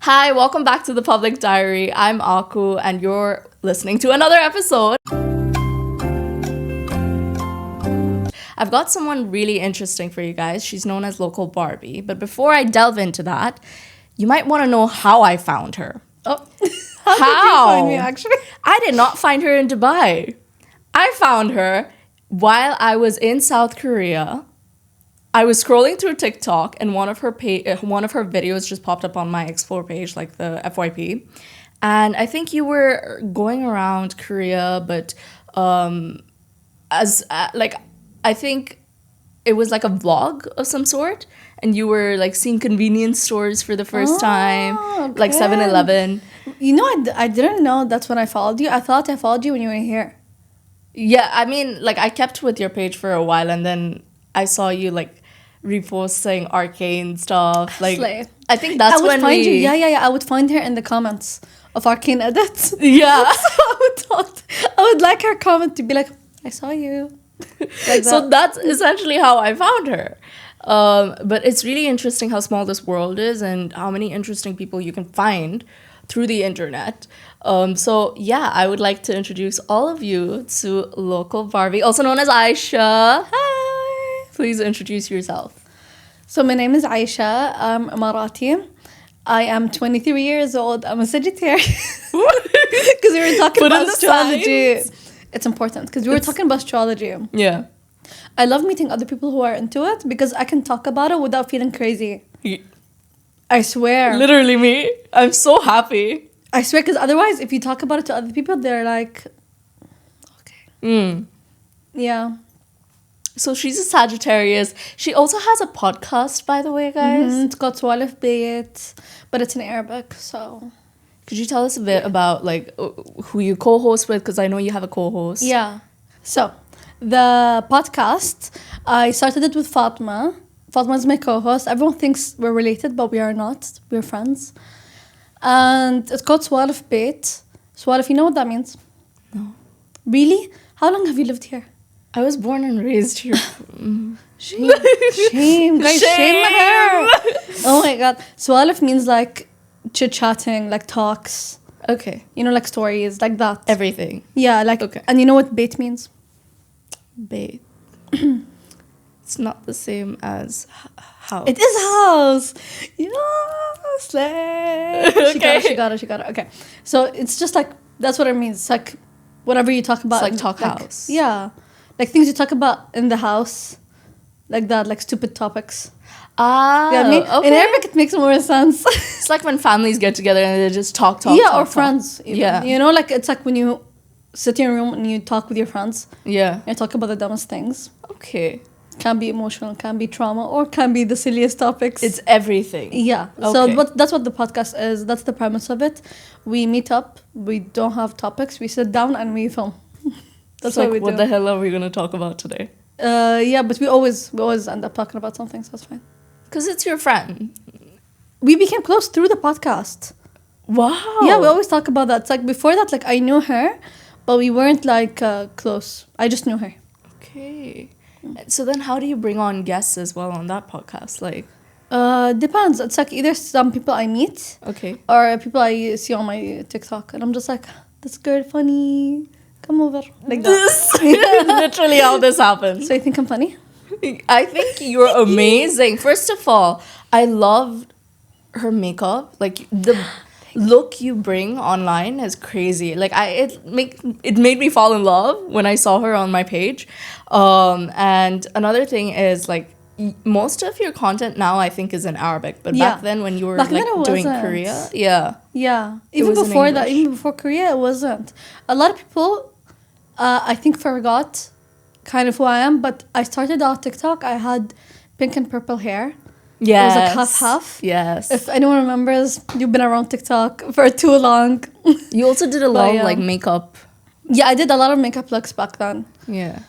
Hi, welcome back to the Public Diary. I'm Aku, and you're listening to another episode. I've got someone really interesting for you guys. She's known as Local Barbie. But before I delve into that, you might want to know how I found her. Oh, how did you find me, actually? I did not find her in Dubai. I found her while I was in South Korea. I was scrolling through TikTok, and one of her videos just popped up on my Explore page, like the FYP. And I think you were going around Korea, but I think it was like a vlog of some sort, and you were like seeing convenience stores for the first time, okay. like 7-Eleven. You know, I didn't know that's when I followed you. I thought I followed you when you were here. Yeah, I mean, like I kept with your page for a while, and then I saw you like reposting arcane stuff. Like Slay. I think that's when find you. Yeah. I would find her in the comments of arcane edits. Yeah. So I would like her comment to be like, I saw you. Like that. So that's essentially how I found her. But it's really interesting how small this world is and how many interesting people you can find through the internet. So yeah, I would like to introduce all of you to Local Barbie, also known as Aisha. Hi! Please introduce yourself. So my name is Aisha. I'm Emirati. I am 23 years old. I'm a Sagittarius. Because we were talking about astrology. It's important because we were talking about astrology. Yeah. I love meeting other people who are into it because I can talk about it without feeling crazy. I swear. Literally me. I'm so happy. I swear, because otherwise, if you talk about it to other people, they're like, okay. Yeah. So she's a Sagittarius. She also has a podcast, by the way, guys. It's called Swalif Bayit, but it's in Arabic, so... Could you tell us a bit about like who you co-host with? Because I know you have a co-host. Yeah. So the podcast, I started it with Fatma. Fatma is my co-host. Everyone thinks we're related, but we are not. We're friends. And it's called Swalif Bayt. Swalif, you know what that means? No. Really? How long have you lived here? I was born and raised here. Shame. Guys, shame her. Oh my God. Swalif means like chit-chatting, like talks. Okay. You know, like stories, like that. Everything. Yeah, like... Okay. And you know what bait means? Bait. It's not the same as house. It is house. Yeah, slay. Okay. She got it. Okay. So it's just like, that's what it means. It's like whatever you talk about. It's like talk house. Yeah. Like things you talk about in the house. Like that, like stupid topics. Ah, You know what I mean? okay. In Arabic, it makes more sense. It's like when families get together and they just talk. Yeah, talk, or friends. Even. Yeah. You know, like it's like when you sit in a room and you talk with your friends. Yeah. And you talk about the dumbest things. Okay. Can be emotional, can be trauma, or can be the silliest topics. It's everything. Yeah. Okay. So that's what the podcast is. That's the premise of it. We meet up. We don't have topics. We sit down and we film. That's what what we do. What the hell are we going to talk about today? Yeah, but we always end up talking about something, so that's fine. Because it's your friend. We became close through the podcast. Wow. Yeah, we always talk about that. It's like before that, like I knew her, but we weren't like close. I just knew her. Okay. So then how do you bring on guests as well on that podcast? Like, depends. It's like either some people I meet, okay, or people I see on my TikTok, and I'm just like, this girl funny. Come over. Like that. Literally how this happens. So you think I'm funny? I think you're amazing. First of all, I loved her makeup. Like the look you bring online is crazy. Like it made me fall in love when I saw her on my page. And another thing is like most of your content now I think is in Arabic, but back then when you were like doing Korea, yeah, even before that, even before Korea, it wasn't. A lot of people, I think, forgot kind of who I am, but I started out TikTok. I had pink and purple hair. Yeah, it was like half. Yes. If anyone remembers, you've been around TikTok for too long. You also did a lot of like makeup. Yeah, I did a lot of makeup looks back then. Yeah.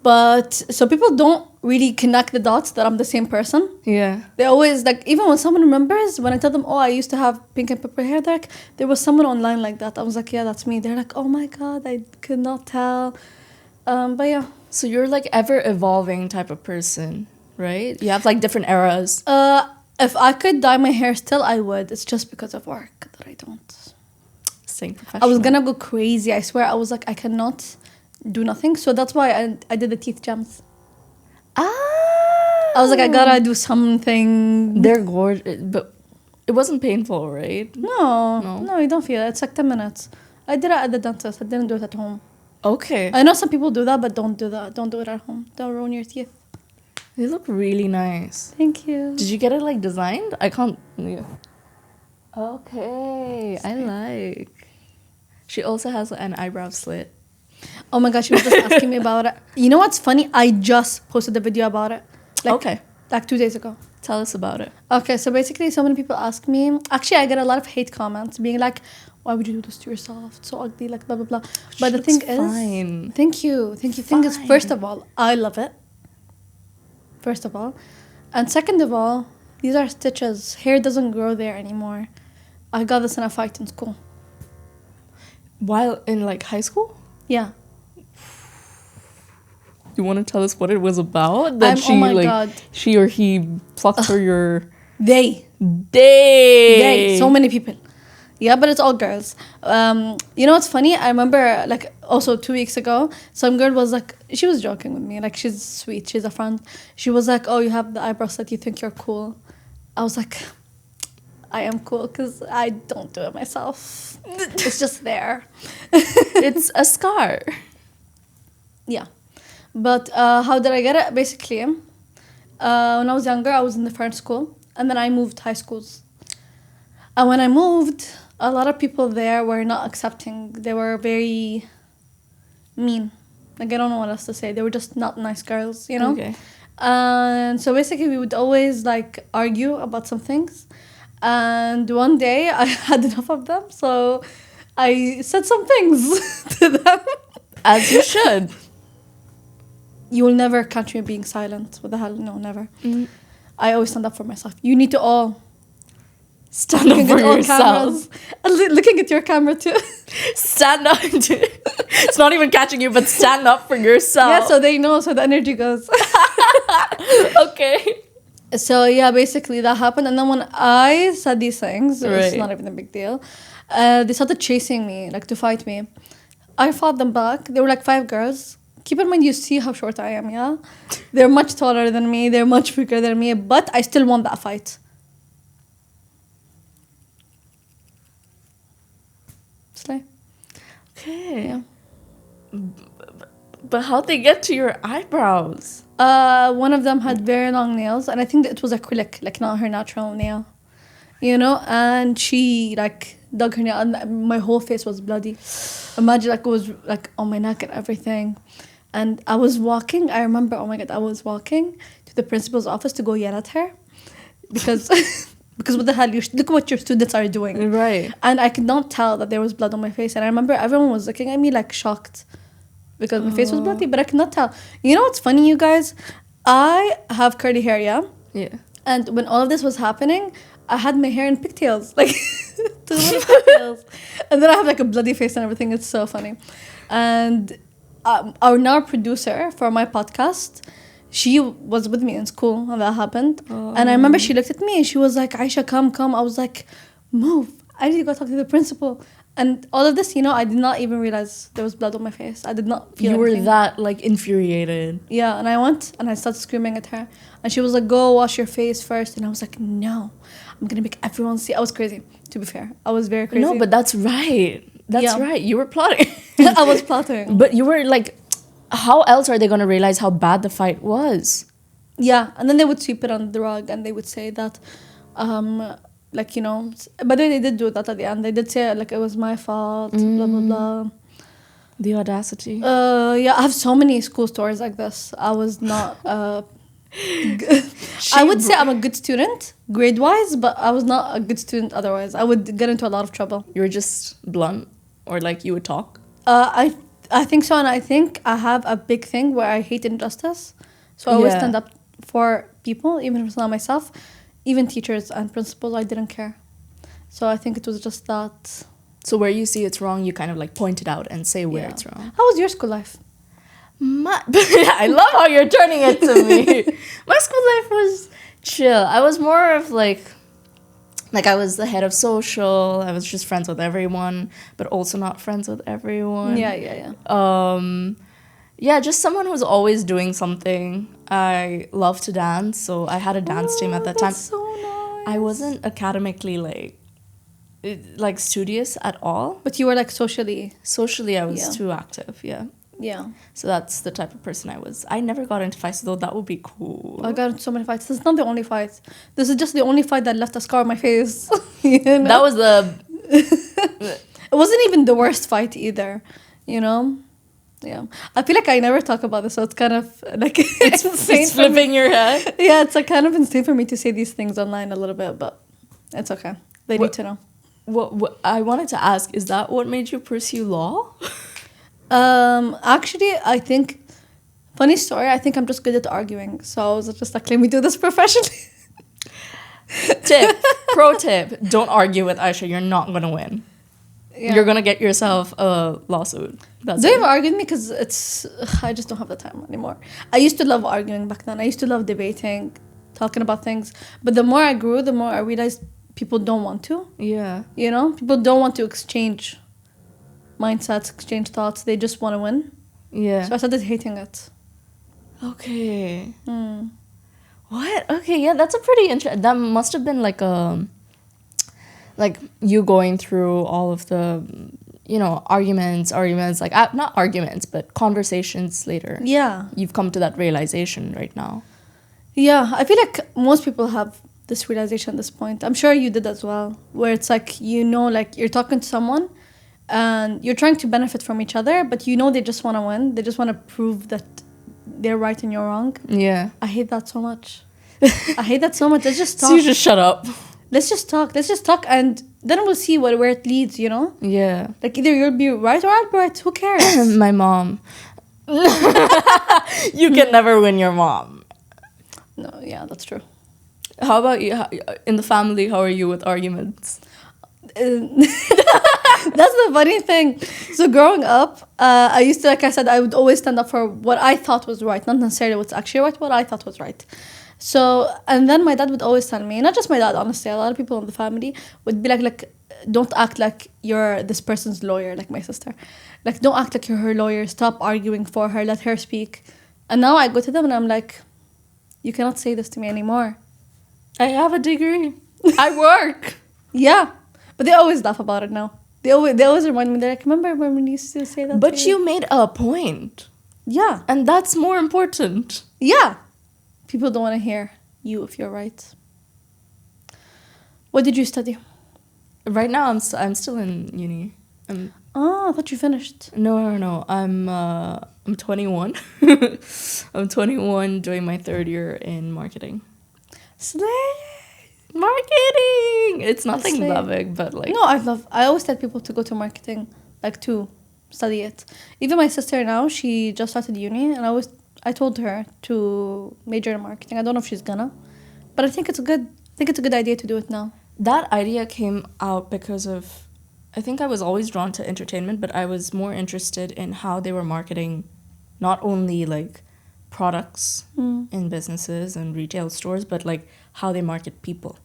But so people don't really connect the dots that I'm the same person. Yeah. They always like, even when someone remembers, when I tell them, oh, I used to have pink and purple hair, they're like, there was someone online like that. I was like, yeah, that's me. They're like, oh my God, I could not tell. But yeah. So you're like ever evolving type of person, right? You have like different eras. If I could dye my hair still, I would. It's just because of work that I don't. Staying I professional. was gonna go crazy. I swear. I was like, I cannot do nothing. So that's why I did the teeth gems. I was like, I gotta do something. They're gorgeous, but it wasn't painful, right? No, you don't feel it. It's like 10 minutes. I did it at the dentist. I didn't do it at home. Okay. I know some people do that, but don't do that. Don't do it at home. They'll ruin your teeth. They look really nice. Thank you. Did you get it like designed? I can't. Yeah. Okay, I like. She also has an eyebrow slit. Oh my gosh, she was just asking me about it. You know what's funny? I just posted a video about it. Okay. Like 2 days ago. Tell us about it. Okay, so basically so many people ask me. Actually, I get a lot of hate comments being like, why would you do this to yourself? It's so ugly, like blah, blah, blah. But the thing is... fine. Thank you. Thing is, first of all, I love it. First of all. And second of all, these are stitches. Hair doesn't grow there anymore. I got this in a fight in school. While in like high school? Yeah. You want to tell us what it was about? Oh my God. She or he plucked for your... They. They. So many people. Yeah, but it's all girls. You know what's funny? I remember, like, also 2 weeks ago, some girl was like, she was joking with me. Like, she's sweet. She's a friend. She was like, oh, you have the eyebrows that you think you're cool. I was like, I am cool because I don't do it myself. It's just there. It's a scar. Yeah. But how did I get it? Basically, when I was younger, I was in the French school. And then I moved high schools. And when I moved, a lot of people there were not accepting. They were very mean. Like, I don't know what else to say. They were just not nice girls, you know? Okay. And so basically, we would always, like, argue about some things. And one day, I had enough of them. So I said some things to them. As you should. You will never catch me being silent. What the hell? No, never. I always stand up for myself. You need to all stand up for yourself. Looking at your camera too. Stand up. It's not even catching you, but stand up for yourself. Yeah, so they know, so the energy goes. Okay. So yeah, basically that happened. And then when I said these things, it's not even a big deal. They started chasing me, like to fight me. I fought them back. They were like 5 girls. Keep in mind, you see how short I am, yeah? They're much taller than me. They're much bigger than me. But I still won that fight. Slay. Okay. Yeah. But how'd they get to your eyebrows? One of them had very long nails. And I think that it was acrylic, like not her natural nail. You know? And she, like, dug her nail. And my whole face was bloody. Imagine, like, it was, like, on my neck and everything. And I was walking. I remember, oh my God, I was walking to the principal's office to go yell at her. Because what the hell? Look what your students are doing. Right. And I could not tell that there was blood on my face. And I remember everyone was looking at me like shocked. Because my face was bloody. But I could not tell. You know what's funny, you guys? I have curly hair, yeah? Yeah. And when all of this was happening, I had my hair in pigtails. Like, 2 little pigtails. And then I have like a bloody face and everything. It's so funny. And... our now producer for my podcast, she was with me in school when that happened. And I remember she looked at me and she was like, Aisha, come. I was like, move. I need to go talk to the principal. And all of this, you know, I did not even realize there was blood on my face. I did not feel You anything. were that, like, infuriated. Yeah, and I went and I started screaming at her. And she was like, go wash your face first. And I was like, no, I'm going to make everyone see. I was crazy, to be fair. I was very crazy. No, but that's right. That's right. You were plotting. I was plotting. But you were like, how else are they going to realize how bad the fight was? Yeah, and then they would sweep it under the rug and they would say that, like, you know, but then they did do that at the end. They did say, like, it was my fault, blah, blah, blah. The audacity. Yeah, I have so many school stories like this. I was not... I would say I'm a good student, grade-wise, but I was not a good student otherwise. I would get into a lot of trouble. You were just blunt? Or, like, you would talk? I think so, and I think I have a big thing where I hate injustice. So I always stand up for people, even if it's not myself. Even teachers and principals, I didn't care. So I think it was just that. So where you see it's wrong, you kind of like point it out and say where it's wrong. How was your school life? I love how you're turning it to me. My school life was chill. I was more of like I was the head of social. I was just friends with everyone, but also not friends with everyone. Yeah. Yeah, just someone who's always doing something. I love to dance, so I had a dance team at that time. That's so nice. I wasn't academically like studious at all. But you were like socially. Socially, I was Yeah. too active. Yeah. Yeah. So that's the type of person I was. I never got into fights, though. That would be cool. I got into so many fights. This is not the only fight. This is just the only fight that left a scar on my face. You know? That was the. It wasn't even the worst fight either. You know? Yeah. I feel like I never talk about this, so it's kind of like It's insane for me. flipping your head. Yeah, it's like kind of insane for me to say these things online a little bit, but it's okay. They need to know. What I wanted to ask, is that what made you pursue law? Actually, I think, funny story, I think I'm just good at arguing. So I was just like, let me do this professionally. Pro tip, don't argue with Aisha. You're not going to win. Yeah. You're going to get yourself a lawsuit. That's Don't it. even argue with me because I just don't have the time anymore. I used to love arguing back then. I used to love debating, talking about things. But the more I grew, the more I realized people don't want to. Yeah. You know? People don't want to exchange mindsets, exchange thoughts. They just want to win. Yeah. So I started hating it. Okay. What? Okay, yeah, that's a pretty interesting. That must have been like you going through all of the, arguments, like not arguments, but conversations later. Yeah. You've come to that realization right now. Yeah, I feel like most people have this realization at this point. I'm sure you did as well, where it's like, like you're talking to someone and you're trying to benefit from each other, but they just want to win. They just want to prove that they're right and you're wrong. Yeah. I hate that so much. I hate that so much. Let's just talk. So you just shut up. Let's just talk, and then we'll see where it leads, Yeah. Like either you'll be right or I'll be right. Who cares? My mom. You can never win your mom. No, yeah, that's true. How about you? In the family, how are you with arguments? That's the funny thing. So growing up, I used to, like I said, I would always stand up for what I thought was right, not necessarily what's actually right, what I thought was right. So, and then my dad would always tell me, not just my dad, honestly, a lot of people in the family would be like, don't act like you're this person's lawyer, like my sister. Like, don't act like you're her lawyer. Stop arguing for her. Let her speak. And now I go to them and I'm like, you cannot say this to me anymore. I have a degree. I work. Yeah. But they always laugh about it now. They always remind me, they're like, remember when we used to say that? But you made a point. Yeah. And that's more important. Yeah. People don't want to hear you if you're right. What did you study? Right now, I'm still in uni. I thought you finished. No. I'm 21. I'm 21, doing my third year in marketing. Slay. Marketing. It's nothing Slay. that big, but like. No, I always tell people to go to marketing, like to study it. Even my sister now, she just started uni, and I told her to major in marketing. I don't know if she's gonna, but I think it's a good idea to do it now. That idea came out because of, I think I was always drawn to entertainment, but I was more interested in how they were marketing not only like products in businesses and retail stores, but like how they market people.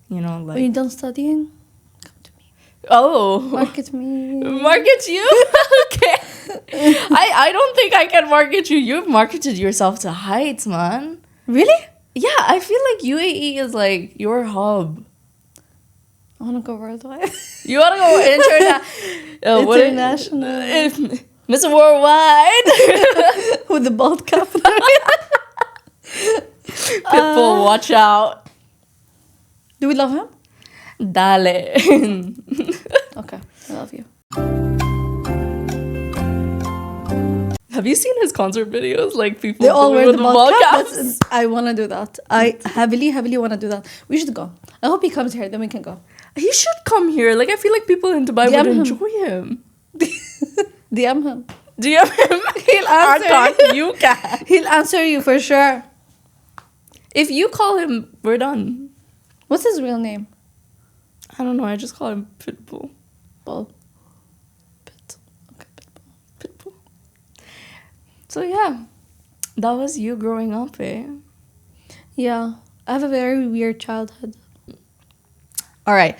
Like. Are you done studying? Come to me. Oh. Market me. Market you? Okay. I don't think I can market you. You've marketed yourself to heights, man. Really? Yeah, I feel like UAE is like your hub. I want to go worldwide. You want to go International. Mr. Worldwide. With the bald cap. Pitbull, watch out. Do we love him? Dale. Okay, I love you. Have you seen his concert videos? Like people They all wear with the bald cap. caps? I want to do that. I heavily want to do that. We should go. I hope he comes here, then we can go. He should come here. Like I feel like people in Dubai DM would him. enjoy him. DM him. DM him. He'll answer. Arcane, you can. He'll answer you for sure. If you call him, we're done. What's his real name? I don't know. I just call him Pitbull. Bald. Pit. Okay, Pitbull. So yeah, that was you growing up, eh? Yeah. I have a very weird childhood. All right.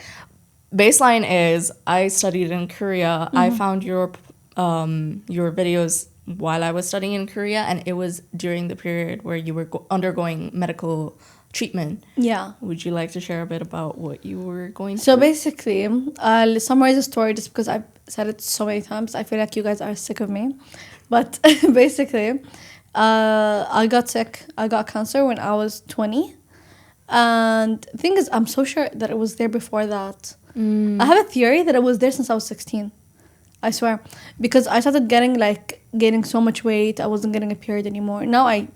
Baseline is I studied in Korea. I found your videos while I was studying in Korea, and it was during the period where you were undergoing medical treatment. Yeah. Would you like to share a bit about what you were going So through? basically, I'll summarize the story just because I've said it so many times. I feel like you guys are sick of me. But basically, I got sick. I got cancer when I was 20. And the thing is, I'm so sure that it was there before that. I have a theory that it was there since I was 16. I swear. Because I started gaining so much weight. I wasn't getting a period anymore. Now I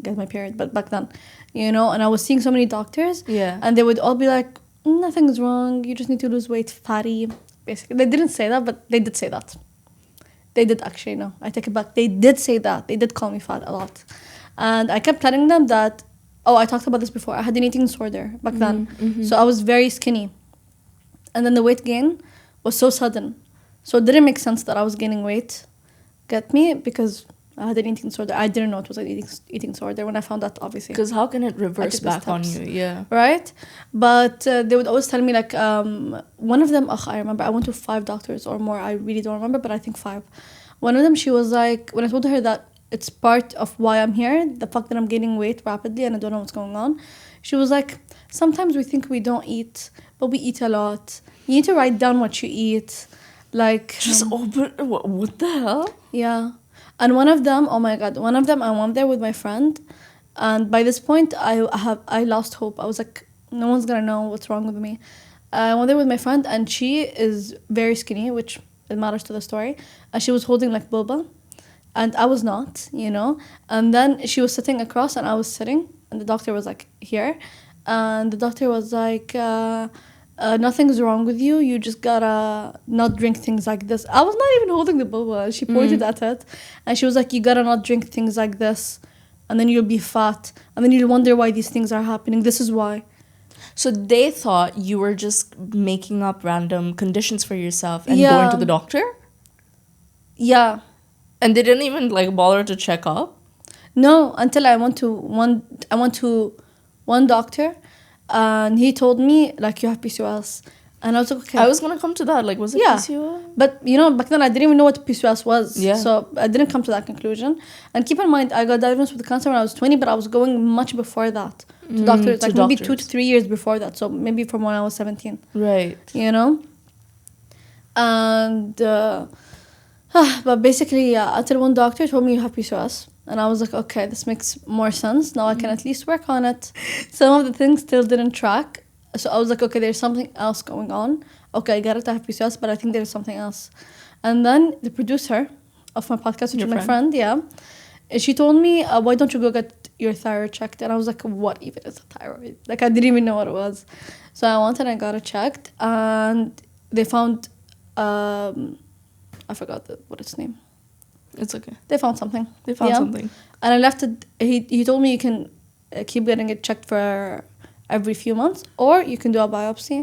get my period, but back then, and I was seeing so many doctors. Yeah. And they would all be like, nothing's wrong. You just need to lose weight, fatty. Basically, they didn't say that, but they did say that. They did actually, no. I take it back. They did say that. They did call me fat a lot. And I kept telling them that, I talked about this before. I had an eating disorder back then. So I was very skinny. And then the weight gain was so sudden. So it didn't make sense that I was gaining weight. Get me? Because I had an eating disorder. I didn't know it was an eating disorder when I found that, obviously. Because how can it reverse took the back on steps. you? Yeah. Right? But they would always tell me, like, one of them, I remember, I went to 5 doctors or more. I really don't remember, but I think 5. One of them, she was like, when I told her that it's part of why I'm here, the fact that I'm gaining weight rapidly and I don't know what's going on, she was like, sometimes we think we don't eat, but we eat a lot. You need to write down what you eat. Like, Just open. What the hell? yeah. And one of them, oh my God, I went there with my friend. And by this point, I lost hope. I was like, no one's going to know what's wrong with me. I went there with my friend, and she is very skinny, which it matters to the story. And she was holding like boba. And I was not, And then she was sitting across and I was sitting. And the doctor was like, here. And the doctor was like, nothing's wrong with you. You just gotta not drink things like this. I was not even holding the boba. She pointed at it. And she was like, you gotta not drink things like this. And then you'll be fat. And then you'll wonder why these things are happening. This is why. So they thought you were just making up random conditions for yourself and Yeah. going to the doctor? Yeah. And they didn't even bother to check up? No, until I went to one doctor, and he told me, like, you have PCOS. And I was like, okay. I was gonna come to that. Was it Yeah. PCOS? But, back then I didn't even know what PCOS was. Yeah. So I didn't come to that conclusion. And keep in mind, I got diagnosed with cancer when I was 20, but I was going much before that to doctors. to Maybe doctors. 2 to 3 years before that. So maybe from when I was 17. Right. And... but basically, until one doctor told me you have PCOS. And I was like, okay, this makes more sense. Now I can at least work on it. Some of the things still didn't track. So I was like, okay, there's something else going on. Okay, I get it, I have PCOS, but I think there's something else. And then the producer of my podcast, which is my friend, she told me, why don't you go get your thyroid checked? And I was like, what even is a thyroid? I didn't even know what it was. So I went and I got it checked. And they found... I forgot what its name. It's okay. They found something. something. And I left it. He told me you can keep getting it checked for every few months, or you can do a biopsy.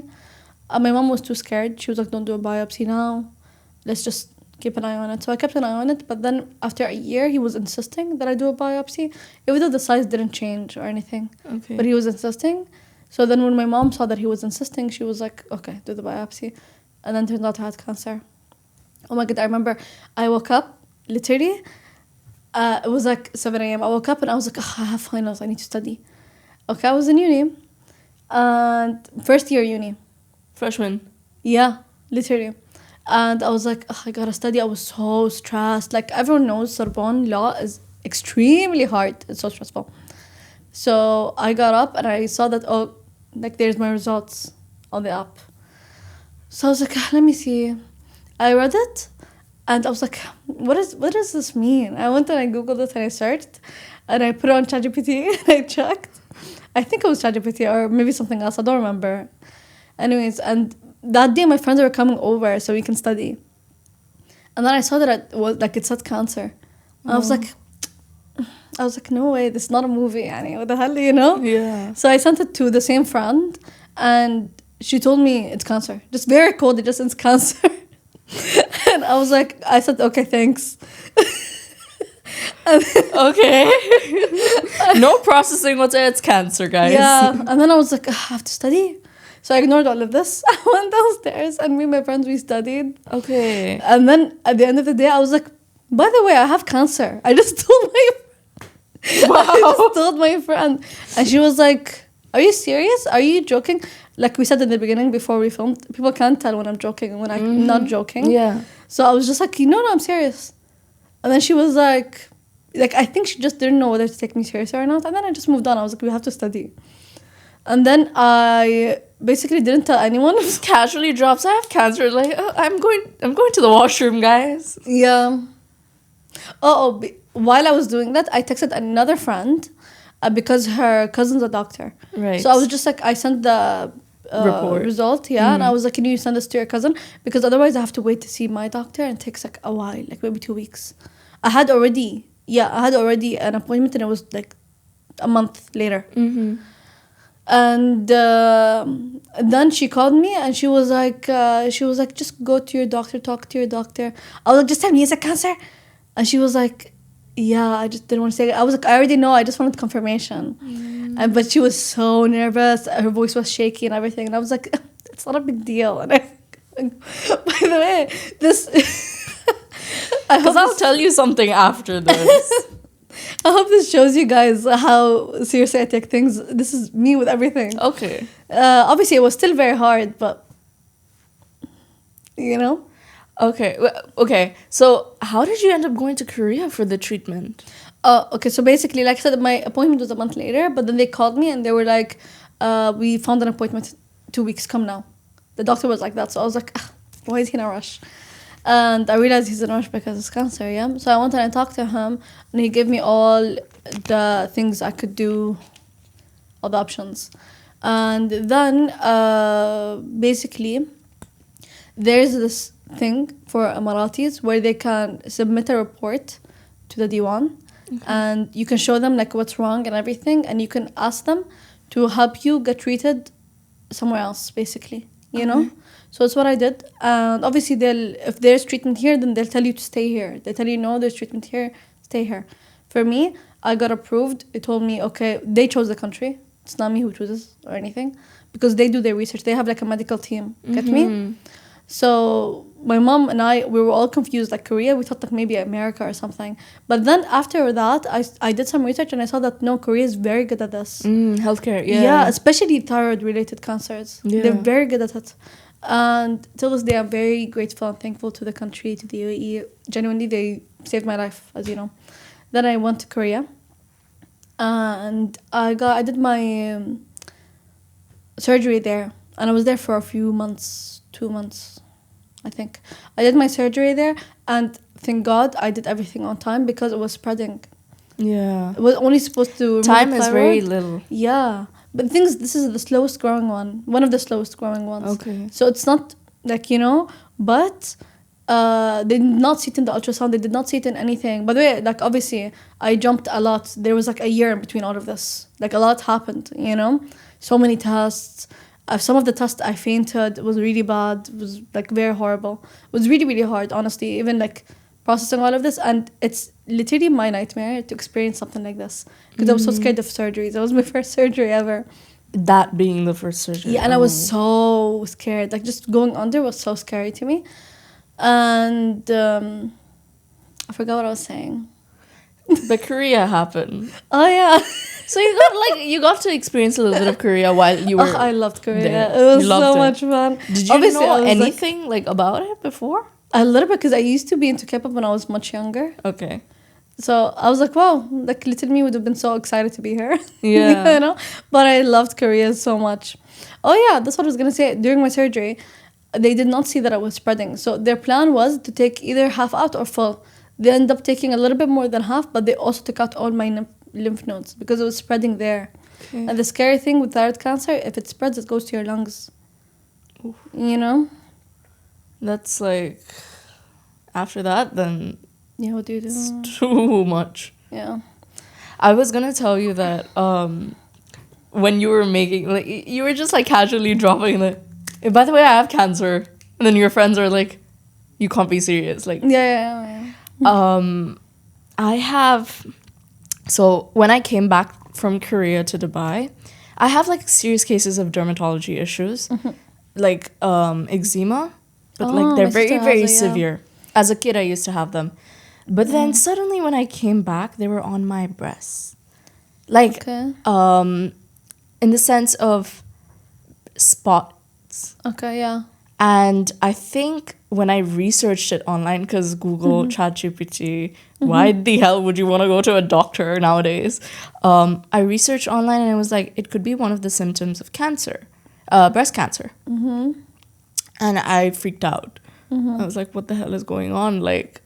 My mom was too scared. She was like, don't do a biopsy now. Let's just keep an eye on it. So I kept an eye on it. But then after a year, he was insisting that I do a biopsy, even though the size didn't change or anything. Okay. But he was insisting. So then when my mom saw that he was insisting, she was like, okay, do the biopsy. And then turned out I had cancer. Oh my God, I remember I woke up, literally, it was like 7 a.m. I woke up and I was like, I have finals, I need to study. Okay, I was in uni, and first year uni. Freshman. Yeah, literally. And I was like, I gotta study. I was so stressed. Like, everyone knows Sorbonne law is extremely hard. It's so stressful. So I got up and I saw that, there's my results on the app. So I was like, let me see. I read it and I was like, what does this mean? I went and I Googled it and I searched and I put it on ChatGPT and I checked. I think it was ChatGPT or maybe something else. I don't remember. Anyways, and that day my friends were coming over so we can study. And then I saw that it said cancer. And I was like, no way, this is not a movie, Annie. What the hell, Yeah. So I sent it to the same friend and she told me it's cancer. Just very cold, it just says cancer. And I said, okay, thanks. Okay. No processing whatsoever. It's cancer, guys. Yeah, and then I was like, "Ugh, I have to study. So I ignored all of this. I went downstairs and me and my friends, we studied. Okay. And then at the end of the day, I was like, by the way, I have cancer. I just told my I just told my friend. And she was like, are you serious? Are you joking? Like we said in the beginning before we filmed, people can't tell when I'm joking and when I'm not joking. Yeah. So I was just like, no, I'm serious. And then she was like, I think she just didn't know whether to take me seriously or not. And then I just moved on. I was like, we have to study. And then I basically didn't tell anyone. Just casually drops. I have cancer. Like, oh, I'm going to the washroom, guys. Yeah. While I was doing that, I texted another friend because her cousin's a doctor. Right. So I was just like, I sent the Report. result, and I was like, can you send this to your cousin? Because otherwise I have to wait to see my doctor and it takes like a while, like maybe 2 weeks. I had already an appointment and it was like a month later. And then she called me and she was like, just go to your doctor, talk to your doctor. I was like, just tell me, he has a cancer? And she was like, yeah, I just didn't want to say it. I was like, I already know, I just wanted confirmation. But she was so nervous. Her voice was shaky and everything. And I was like, it's not a big deal. And by the way, this... Because I'll tell you something after this. I hope this shows you guys how seriously I take things. This is me with everything. Okay. Obviously, it was still very hard, but... You know? Okay. So how did you end up going to Korea for the treatment? Okay, so basically, like I said, my appointment was a month later, but then they called me and they were like, we found an appointment 2 weeks, come now. The doctor was like that, so I was like, why is he in a rush? And I realized he's in a rush because it's cancer, yeah? So I went and I talked to him, and he gave me all the things I could do, all the options. And then, basically, there's this thing for Emiratis where they can submit a report to the Diwan, and you can show them like what's wrong and everything, and you can ask them to help you get treated somewhere else, basically, you know? So that's what I did. And obviously, if there's treatment here, then they'll tell you to stay here. They tell you, no, there's treatment here, stay here. For me, I got approved. It told me, okay, they chose the country. It's not me who chooses or anything, because they do their research. They have like a medical team. Get me? So my mom and I, we were all confused, like Korea. We thought like maybe America or something. But then after that, I did some research and I saw that no, Korea is very good at this. Healthcare, yeah. Yeah, especially thyroid-related cancers. Yeah. They're very good at it. And till this day, I'm very grateful and thankful to the country, to the UAE. Genuinely, they saved my life, as you know. Then I went to Korea. And I did my surgery there. And I was there for a few months, 2 months, I think. I did my surgery there. And thank God I did everything on time because it was spreading. Yeah. It was only supposed to remove Time the is thyroid. very little. Yeah. But the thing is, this is the slowest growing one of the slowest growing ones. Okay. So it's not like, but they did not see it in the ultrasound. They did not see it in anything. By the way, like obviously, I jumped a lot. There was like a year in between all of this. Like a lot happened, So many tests. Some of the tests I fainted. It was really bad. It was like very horrible. It was really, really hard, honestly. Even like processing all of this. And it's literally my nightmare to experience something like this. Because I was so scared of surgeries. It was my first surgery ever. That being the first surgery. Yeah, and I was so scared. Like just going under was so scary to me. And I forgot what I was saying. The Korea happened. Oh yeah. So you got to experience a little bit of Korea while you were. I loved Korea. there. It was You loved so it. much fun. Did you Obviously, know I was, anything like about it before? A little bit, because I used to be into K-pop when I was much younger. Okay. So I was like, wow, like little me would have been so excited to be here. Yeah. But I loved Korea so much. Oh yeah, that's what I was gonna say. During my surgery, they did not see that I was spreading. So their plan was to take either half out or full. They ended up taking a little bit more than half, but they also took out all my lymph nodes because it was spreading there. Okay. And the scary thing with thyroid cancer, if it spreads, it goes to your lungs. Oof. That's like, after that, then Yeah, what do you do? it's too much. Yeah. I was gonna tell you that when you were making, like, you were just like casually dropping the, by the way, I have cancer, and then your friends are like, you can't be serious, like. Yeah. I have. So when I came back from Korea to Dubai, I have like serious cases of dermatology issues, like eczema, but like they're my sister very has very it, yeah. severe. As a kid, I used to have them, but then suddenly when I came back, they were on my breasts, like Okay. in the sense of spots. Okay, yeah. And I think when I researched it online, because Google, ChatGPT, why the hell would you want to go to a doctor nowadays? I researched online and it was like, it could be one of the symptoms of cancer, breast cancer. And I freaked out. I was like, what the hell is going on? Like,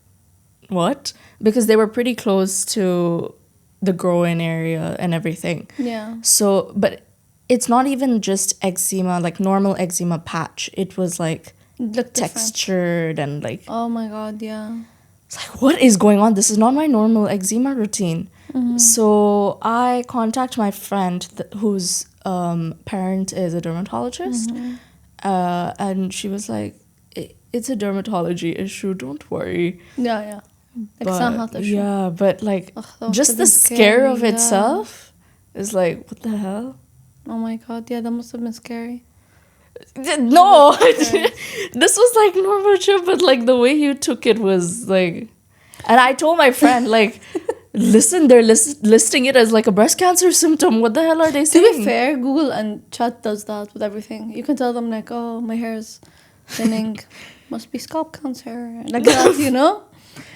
what? Because they were pretty close to the groin area and everything. Yeah. So, but it's not even just eczema, like normal eczema patch. It was like Look different. textured and like, Oh my god, yeah. it's like, what is going on? This is not my normal eczema routine. So I contact my friend whose parent is a dermatologist. And she was like, it's a dermatology issue, don't worry. Yeah, yeah. Like it's not a health issue. Yeah, but like Ugh, that must just have the been scare scary, of yeah. itself is like, what the hell? Oh my god, yeah, that must have been scary. No, this was like normal shit, but like the way you took it was like, and I told my friend like, listen, they're listing it as like a breast cancer symptom. What the hell are they To saying? be fair, Google and Chat does that with everything. You can tell them like, oh, my hair is thinning, must be scalp cancer, like that. You know,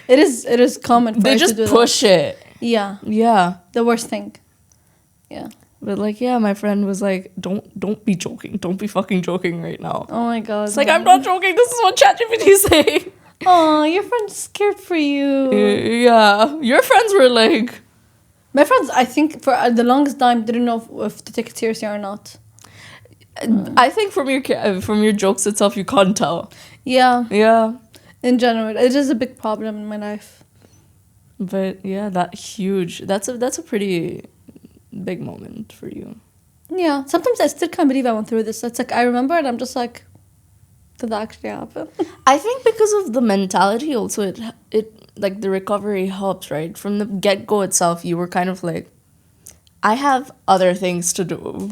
it is common for They it just to do push it. that. Yeah, Yeah, the worst thing. Yeah. but like, yeah, my friend was like, don't be joking, don't be fucking joking right now. Oh my god. It's like, I'm not joking. This is what ChatGPT is saying. Oh, your friend's scared for you. Yeah, your friends were like, My friends, I think, for the longest time, didn't know if to take it seriously or not. I think from your jokes itself, you can't tell. Yeah, Yeah, in general, it is a big problem in my life. but yeah, that's a pretty big moment for you. Yeah, sometimes I still can't believe I went through this. It's like I remember it, I'm just like, did that actually happen? I think because of the mentality also, it like the recovery helps, right? From the get-go itself, you were kind of like, I have other things to do.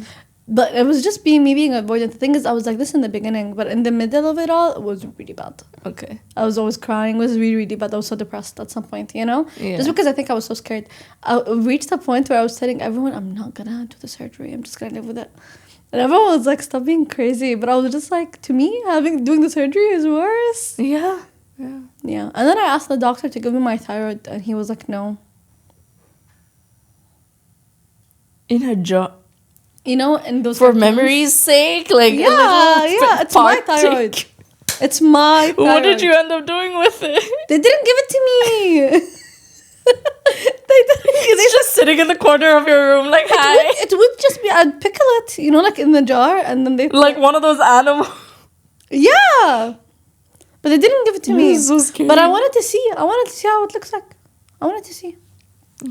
But it was just me being avoidant. The thing is, I was like this in the beginning, but in the middle of it all, it was really bad. Okay. I was always crying. It was really, really bad. I was so depressed at some point, you know? Yeah. Just because I think I was so scared. I reached a point where I was telling everyone, I'm not gonna do the surgery. I'm just gonna live with it. And everyone was like, stop being crazy. But I was just like, to me, doing the surgery is worse. Yeah. Yeah. Yeah. And then I asked the doctor to give me my thyroid, and he was like, no. In her jaw. You know, in those For cartoons. memory's sake, like Yeah, a little yeah, it's my partic. thyroid. It's my thyroid. What did you end up doing with it? They didn't give it to me. They didn't. It's just sitting in the corner of your room, like, hi. It would just be, I'd pickle it, you know, like in the jar, and then they... Like one of those animals. Yeah. But they didn't give it to me. This is so scary. But I wanted to see. I wanted to see how it looks like. I wanted to see.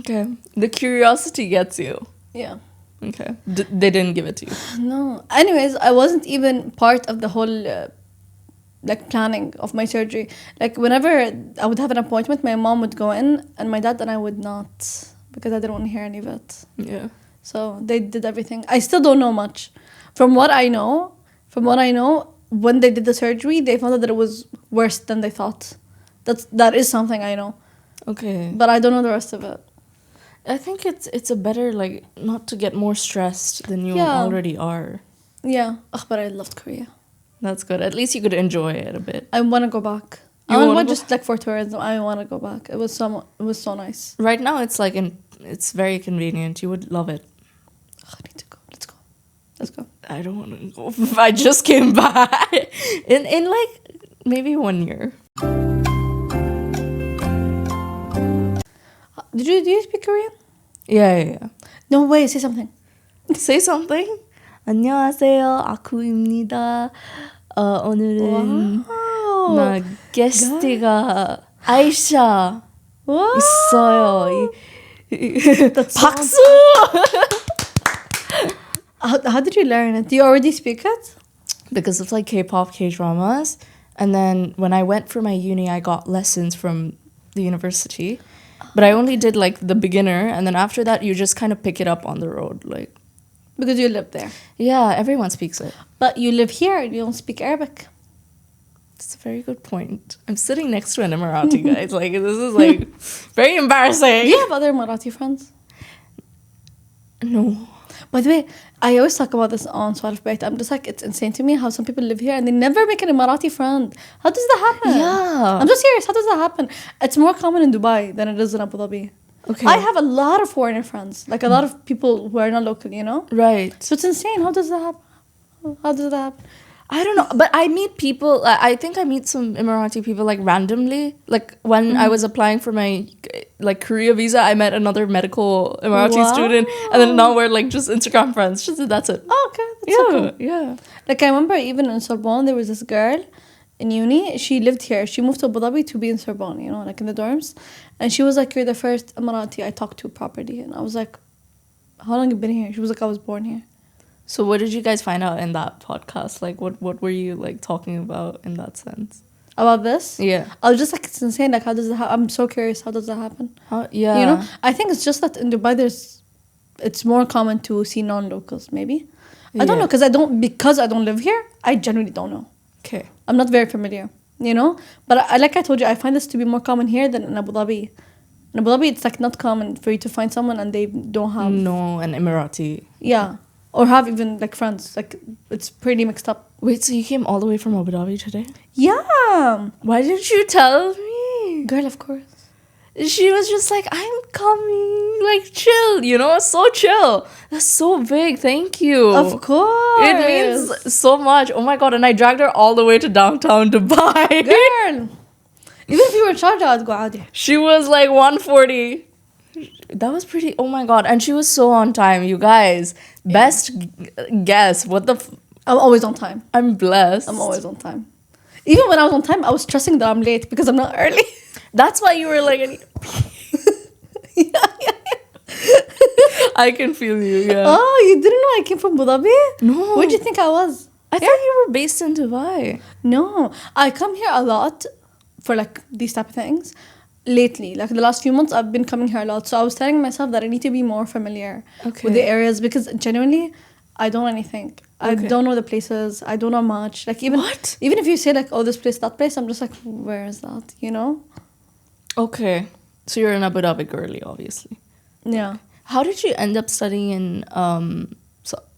Okay. The curiosity gets you. Yeah. Okay. They didn't give it to you. No. Anyways, I wasn't even part of the whole... like planning of my surgery. Like whenever I would have an appointment, my mom would go in and my dad and I would not, because I didn't want to hear any of it. Yeah. So they did everything. I still don't know much. From what I know, when they did the surgery, they found out that it was worse than they thought. That is something I know. Okay. But I don't know the rest of it. I think it's a better, like, not to get more stressed than you Yeah. already are. Yeah. Ugh, but I loved Korea. That's good. At least you could enjoy it a bit. I want to go back. You I wanna want go- just like for tourism. I want to go back. It was so nice. Right now, it's like it's very convenient. You would love it. Ugh, I need to go. Let's go. I don't want to go. I just came back in like maybe 1 year. Do you speak Korean? Yeah. No way. Say something. Say something. 안녕하세요, 아쿠입니다. 오늘은 Wow. 게스트가 아이샤 Wow. 있어요. That's 박수! How did you learn it? Do you already speak it? Because it's like K-pop, K-dramas. And then when I went for my uni, I got lessons from the university. But I only did like the beginner, and then after that, you just kind of pick it up on the road. Like, Because you live there. yeah, everyone speaks it. But you live here and you don't speak Arabic. It's a very good point. I'm sitting next to an Emirati, guys. Like, this is like very embarrassing. Do you have other Emirati friends? No. By the way, I always talk about this on Swalif Bait. I'm just like, it's insane to me how some people live here and they never make an Emirati friend. How does that happen? Yeah. I'm just serious. How does that happen? It's more common in Dubai than it is in Abu Dhabi. Okay. I have a lot of foreigner friends. Like a lot of people who are not local, you know? Right. So it's insane. How does that happen? How does that happen? I don't know, but I meet people. I think I meet some Emirati people like randomly. Like when I was applying for my like Korea visa, I met another medical Emirati Wow. student, and then now we're like just Instagram friends. Just that's it. Oh, okay. That's so cool. Yeah. Like I remember even in Sorbonne, there was this girl in uni. She lived here. She moved to Abu Dhabi to be in Sorbonne, you know, like in the dorms. And she was like, "You're the first Emirati I talked to properly." And I was like, "How long have you been here?" She was like, "I was born here." So what did you guys find out in that podcast? Like what were you like talking about in that sense? About this? Yeah. I was just like, it's insane. Like, how does that I'm so curious. How does that happen? Yeah. You know, I think it's just that in Dubai, it's more common to see non-locals, maybe. I don't know, because I don't live here, I genuinely don't know. Okay. I'm not very familiar, you know? But like I told you, I find this to be more common here than in Abu Dhabi. In Abu Dhabi, it's like not common for you to find someone and they don't have... No, an Emirati. Yeah. Or have even like friends. Like, it's pretty mixed up. Wait, so you came all the way from Abu Dhabi today? Yeah. Why didn't you tell me? Girl, of course. She was just like, I'm coming, like chill, you know, so chill. That's so big, thank you. Of course. It means so much. Oh my god, and I dragged her all the way to downtown Dubai. Girl. Even if you were in Sharjah, I'd go out. She was like 1:40. That was pretty, oh my god. And she was so on time, you guys. Best guess. What the... I'm always on time. I'm blessed. I'm always on time. Even when I was on time, I was stressing that I'm late because I'm not early. That's why you were like... yeah. I can feel you, yeah. Oh, you didn't know I came from Abu Dhabi? No. Where do you think I was? I thought you were based in Dubai. No. I come here a lot for like these type of things. Lately, like the last few months, I've been coming here a lot. So I was telling myself that I need to be more familiar with the areas because genuinely, I don't know anything. I don't know the places. I don't know much. Like even if you say like, oh, this place, that place, I'm just like, where is that? You know? Okay. So you're an Abu Dhabi girly, obviously. Yeah. How did you end up studying in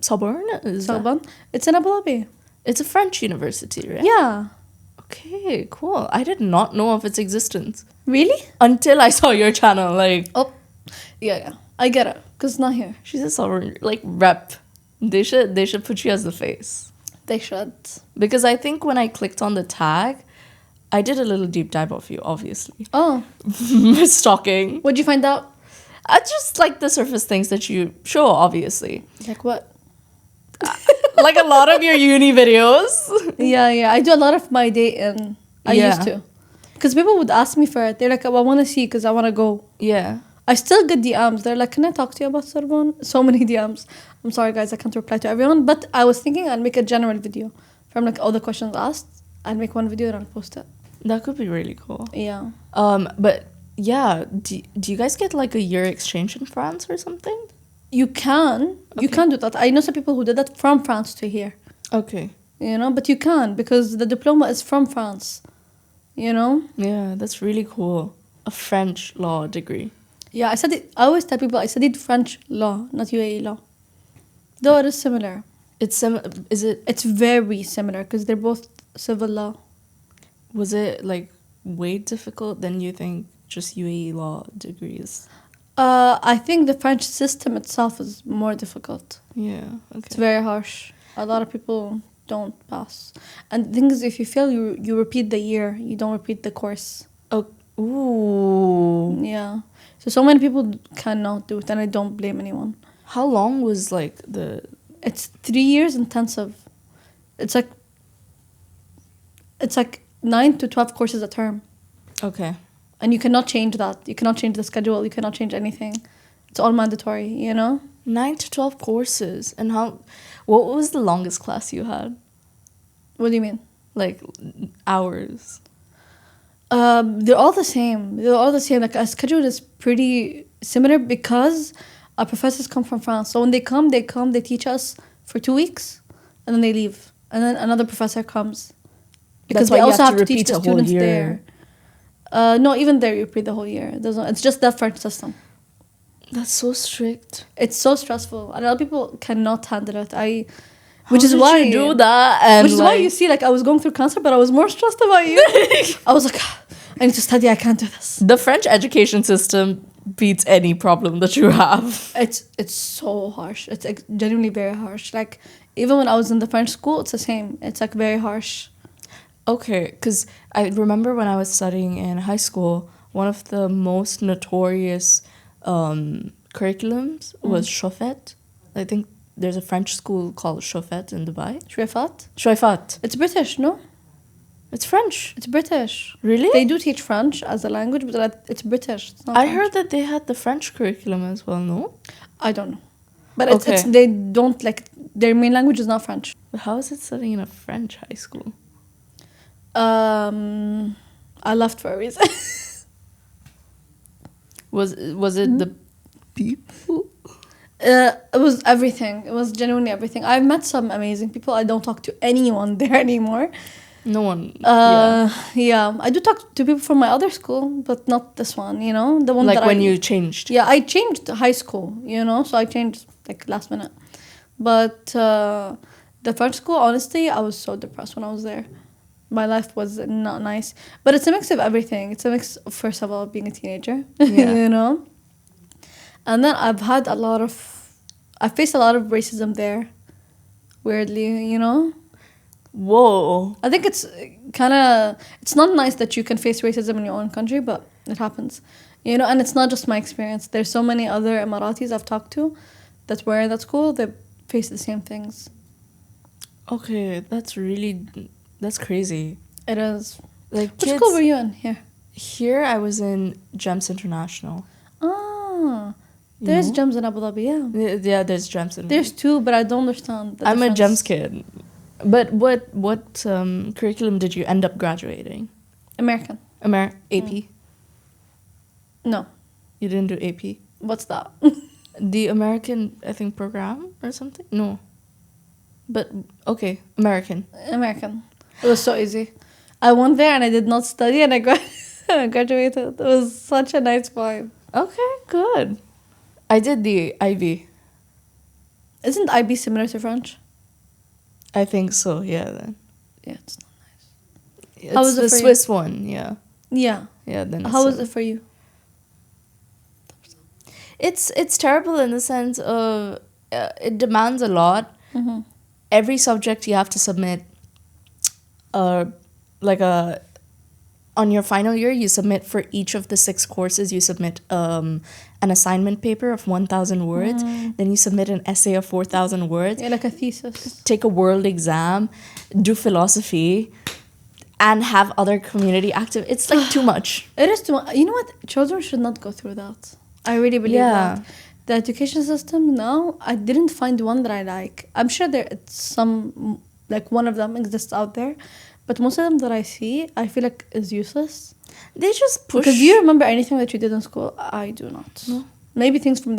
Sorbonne? Sorbonne? It's in Abu Dhabi. It's a French university, right? Yeah. Okay, cool. I did not know of its existence. Really? Until I saw your channel, like... Oh, yeah. I get it. Because it's not here. She's a Sorbonne, like, rep. They should put you as the face. They should. Because I think when I clicked on the tag, I did a little deep dive of you, obviously. Oh. Stalking. What'd you find out? Just like the surface things that you show, obviously. Like what? Like a lot of your uni videos. Yeah. I do a lot of my day in. I used to. Because people would ask me for it. They're like, oh, I want to see because I want to go. Yeah. I still get DMs. They're like, can I talk to you about Sorbonne? So many DMs. I'm sorry, guys. I can't reply to everyone. But I was thinking I'd make a general video from like all the questions asked. I'd make one video and I'll post it. That could be really cool. Yeah. But yeah, do you guys get like a year exchange in France or something? You can. Okay. You can do that. I know some people who did that from France to here. Okay. You know, but you can because the diploma is from France. You know? Yeah, that's really cool. A French law degree. Yeah, I always tell people I studied French law, not UAE law. Though it is similar. Is it? It's very similar because they're both civil law. Was it like way difficult than you think just UAE law degrees? I think the French system itself is more difficult. Yeah, okay. It's very harsh. A lot of people don't pass. And the thing is, if you fail, you repeat the year. You don't repeat the course. Oh, ooh. Yeah. So many people cannot do it, and I don't blame anyone. How long was like the... It's 3 years intensive. It's like 9 to 12 courses a term. Okay. And you cannot change that. You cannot change the schedule. You cannot change anything. It's all mandatory, you know? 9 to 12 courses. And what was the longest class you had? What do you mean? Like hours. They're all the same. They're all the same. Like our schedule is pretty similar because our professors come from France. So when they come, they teach us for 2 weeks, and then they leave, and then another professor comes because That's why they you also have to have to teach repeat the a whole students year. there. No, even there you repeat the whole year. It doesn't. It's just that French system. That's so strict. It's so stressful. A lot of people cannot handle it. How Which is did why you do that? And Which is why you see, like, I was going through cancer, but I was more stressed about you. I was like, "Ah, I need to study. I can't do this. the French education system beats any problem that you have. It's so harsh. It's like, genuinely very harsh. Like, even when I was in the French school, it's the same. It's like very harsh. Okay, because I remember when I was studying in high school, one of the most notorious curriculums was Chauffet. I think there's a French school called Chauffet in Dubai. Shwefat. Chauffet. It's British, no? It's French. It's British. Really? They do teach French as a language, but it's British. It's not I French. heard that they had the French curriculum as well, no? I don't know. But it's Okay. they don't, like, their main language is not French. But how is it studying in a French high school? I left for a reason. Was it the people? It was everything. It was genuinely everything. I've met some amazing people. I don't talk to anyone there anymore. No one. Yeah. I do talk to people from my other school, but not this one, you know? The one Like that when you changed. Yeah, I changed high school, you know? So I changed, like, last minute. But the French school, honestly, I was so depressed when I was there. My life was not nice. But it's a mix of everything. It's a mix, of, first of all, being a teenager, Yeah. you know? And then I faced a lot of racism there, weirdly, you know? Whoa. I think it's it's not nice that you can face racism in your own country, but it happens, you know. And it's not just my experience. There's so many other Emiratis I've talked to that were in that school that face the same things. Okay, that's crazy. It is. Like Which kids, school were you in here? here I was in GEMS International. Ah, there's know? GEMS in Abu Dhabi. Yeah, Yeah, there's GEMS in. there's two, but I don't understand. I'm a difference. GEMS kid. But what curriculum did you end up graduating? American. AP. No, You didn't do AP. what's that? The American, I think, program or something. No. But okay, American. American. It was so easy. I went there and I did not study, and I graduated. It was such a nice vibe. Okay, good. I did the IB. Isn't IB similar to French? I think so. Yeah. Then Yeah, it's not. it's How was it the for you? Swiss one. Yeah. Yeah. Yeah. Then How was it for you? It's terrible in the sense of it demands a lot. Mm-hmm. Every subject you have to submit like a on your final year you submit for each of the 6 courses you submit an assignment paper of 1,000 words, then you submit an essay of 4,000 words, Yeah, like a thesis. take a world exam, do philosophy, and have other community active. It's like too much. It is too much. You know what? Children should not go through that. I really believe that. The education system now, I didn't find one that I like. I'm sure it's some, like, one of them exists out there, but most of them that I see, I feel like is useless. They just push. Because do you remember anything that you did in school? I do not. No. Maybe things from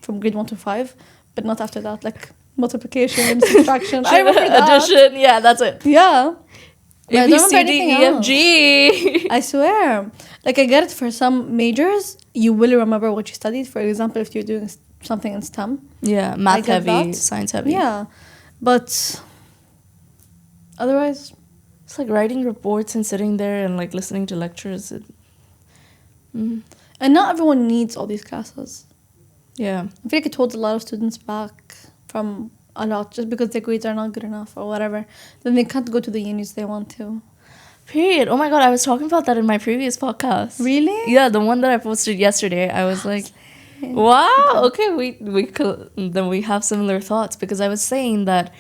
from grade 1 to 5, but not after that, like multiplication, subtraction. I remember that. Addition. Yeah, that's it. Yeah. But I A, don't B, remember C, D, anything E, F, else. G. I swear. Like, I get it for some majors, you will remember what you studied. For example, if you're doing something in STEM. Yeah, I math get heavy, that. science heavy. Yeah. But otherwise, It's like writing reports and sitting there and like listening to lectures. and not everyone needs all these classes. Yeah. I feel like it holds a lot of students back from a lot just because their grades are not good enough or whatever. Then they can't go to the unis they want to. Period. Oh my god, I was talking about that in my previous podcast. Really? Yeah, the one that I posted yesterday. I was like, wow, okay, then we have similar thoughts, because I was saying that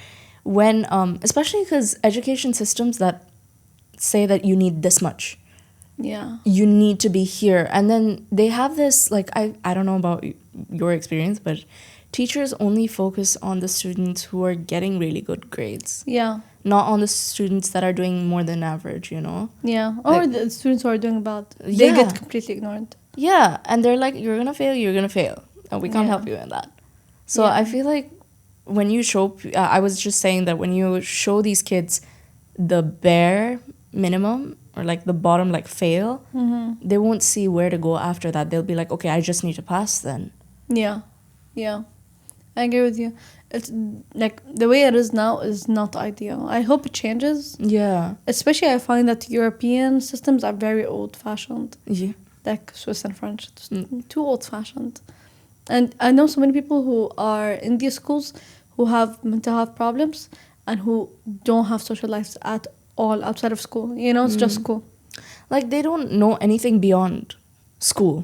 when especially because education systems that say that you need this much, Yeah. you need to be here, and then they have this, like, I don't know about your experience, but teachers only focus on the students who are getting really good grades, Yeah. not on the students that are doing more than average, you know? Yeah. Or Like- the students who are doing bad. They Yeah. get completely ignored. Yeah, and they're like, you're gonna fail, and we can't Yeah. help you in that. So Yeah. I feel like when you show, I was just saying that when you show these kids the bare minimum or like the bottom, like fail, they won't see where to go after that. They'll be like, okay, I just need to pass then. Yeah. Yeah. I agree with you. It's like the way it is now is not ideal. I hope it changes. Yeah. Especially, I find that European systems are very old-fashioned, Yeah. like Swiss and French. It's Mm. too old-fashioned. And I know so many people who are in these schools who have mental health problems and who don't have social lives at all outside of school. You know, it's just school. Like they don't know anything beyond school.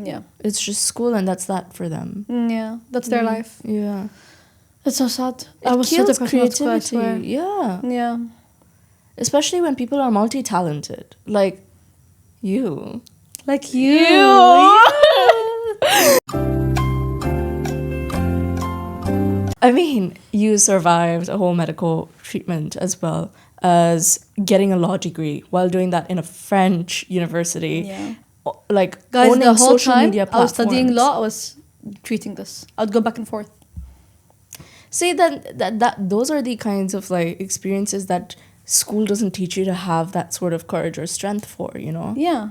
Yeah. It's just school and that's that for them. Yeah, that's their life. Yeah. It's so sad. It I was so kills depressed when I was school, I creativity. swear. Yeah. Yeah. Especially when people are multi-talented. Like you. Like you. I mean, you survived a whole medical treatment as well as getting a law degree while doing that in a French university. Yeah. Like Guys, owning the whole social time media I was studying platforms. law, I was treating this. I'd go back and forth. See, that those are the kinds of like experiences that school doesn't teach you to have that sort of courage or strength for, you know? Yeah.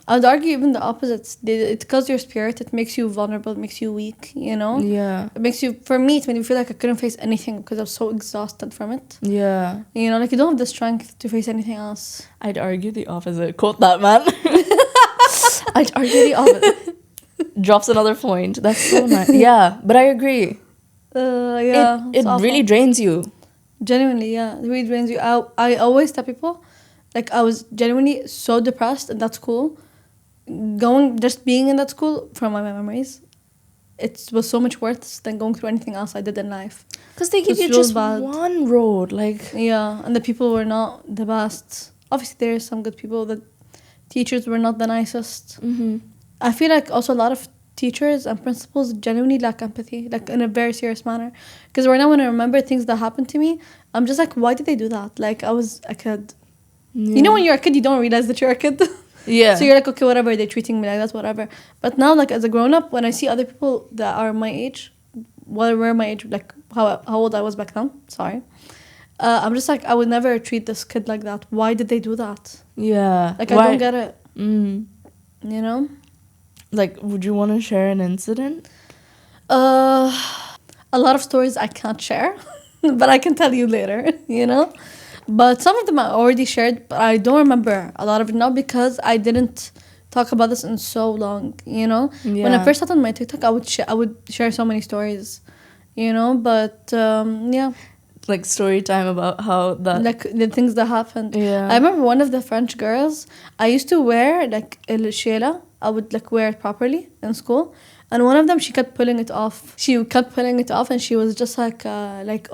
I'd argue even the opposites. It kills your spirit. It makes you vulnerable. It makes you weak, you know? Yeah. It makes you, for me, it made me feel like I couldn't face anything because I was so exhausted from it. Yeah. You know, like you don't have the strength to face anything else. I'd argue the opposite. Quote that, man. I'd argue the opposite. Drops another point. That's so nice. Yeah, but I agree. Yeah. It it's awful. really drains you. Genuinely, yeah. It really drains you. I always tell people, like, I was genuinely so depressed in that school. Just being in that school, from my memories, it was so much worse than going through anything else I did in life. Because they give It's you real just bad. one road. Like, Yeah, and the people were not the best. Obviously, there are some good people. The teachers were not the nicest. I feel like also a lot of teachers and principals genuinely lack empathy, like in a very serious manner. Because right now, when I remember things that happened to me, I'm just like, why did they do that? Like, I was a kid. You know, when you're a kid, you don't realize that you're a kid. Yeah. So you're like, okay, whatever, they're treating me like that, whatever. But now, like, as a grown-up, when I see other people that are my age, well, were my age, like how old I was back then, sorry. I'm just like, I would never treat this kid like that. Why did they do that? Yeah. Like, I don't get it. Mm. You know? Like, would you want to share an incident? A lot of stories I can't share, but I can tell you later, you know? But some of them I already shared, but I don't remember a lot of it now because I didn't talk about this in so long, you know? When I Yeah. first started my TikTok, I would share so many stories, you know? But, yeah, Like, story time about how that. like the things that happened. Yeah. I remember one of the French girls, I used to wear, like, el shela. I would, like, wear it properly in school. And one of them, she kept pulling it off. She kept pulling it off, and she was just like,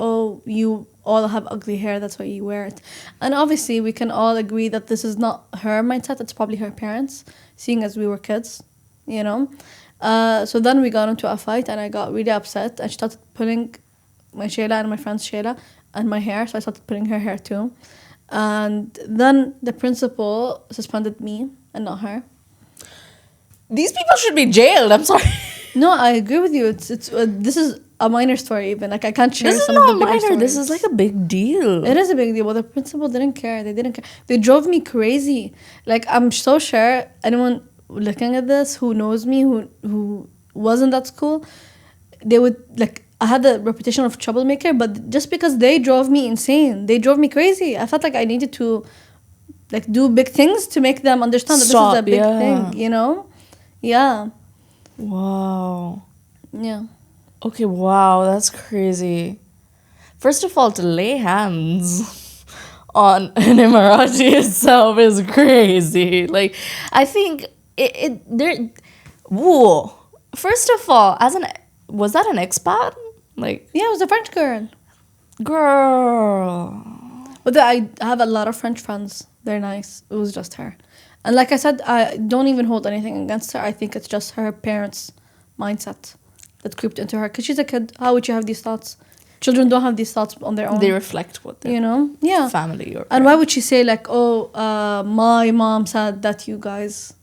oh, you all have ugly hair, that's why you wear it. And obviously, we can all agree that this is not her mindset. It's probably her parents, seeing as we were kids, you know. So then we got into a fight, and I got really upset. And she started pulling my shayla and my friend's shayla and my hair. So I started pulling her hair too. And then the principal suspended me and not her. These people should be jailed. I'm sorry. No, I agree with you. It's this is a minor story even. Like, I can't share This is some not of the bigger minor. stories. This is like a big deal. It is a big deal. But the principal didn't care. They didn't care. They drove me crazy. Like, I'm so sure anyone looking at this who knows me, who was in that school, they would, like, I had the reputation of troublemaker, but just because they drove me insane, they drove me crazy. I felt like I needed to, like, do big things to make them understand that this is a big thing, you know? Yeah. Wow. Yeah. Okay, wow, that's crazy. First of all, to lay hands on an Emirati itself is crazy. Like, I think whoa. First of all, was that an expat? Like, Yeah, it was a French girl. girl. But I have a lot of French friends. They're nice. It was just her. And like I said, I don't even hold anything against her. I think it's just her parents' mindset that creeped into her. Because she's a kid. How would you have these thoughts? Children don't have these thoughts on their own. They reflect what their family or and why would she say like, oh, my mom said that you guys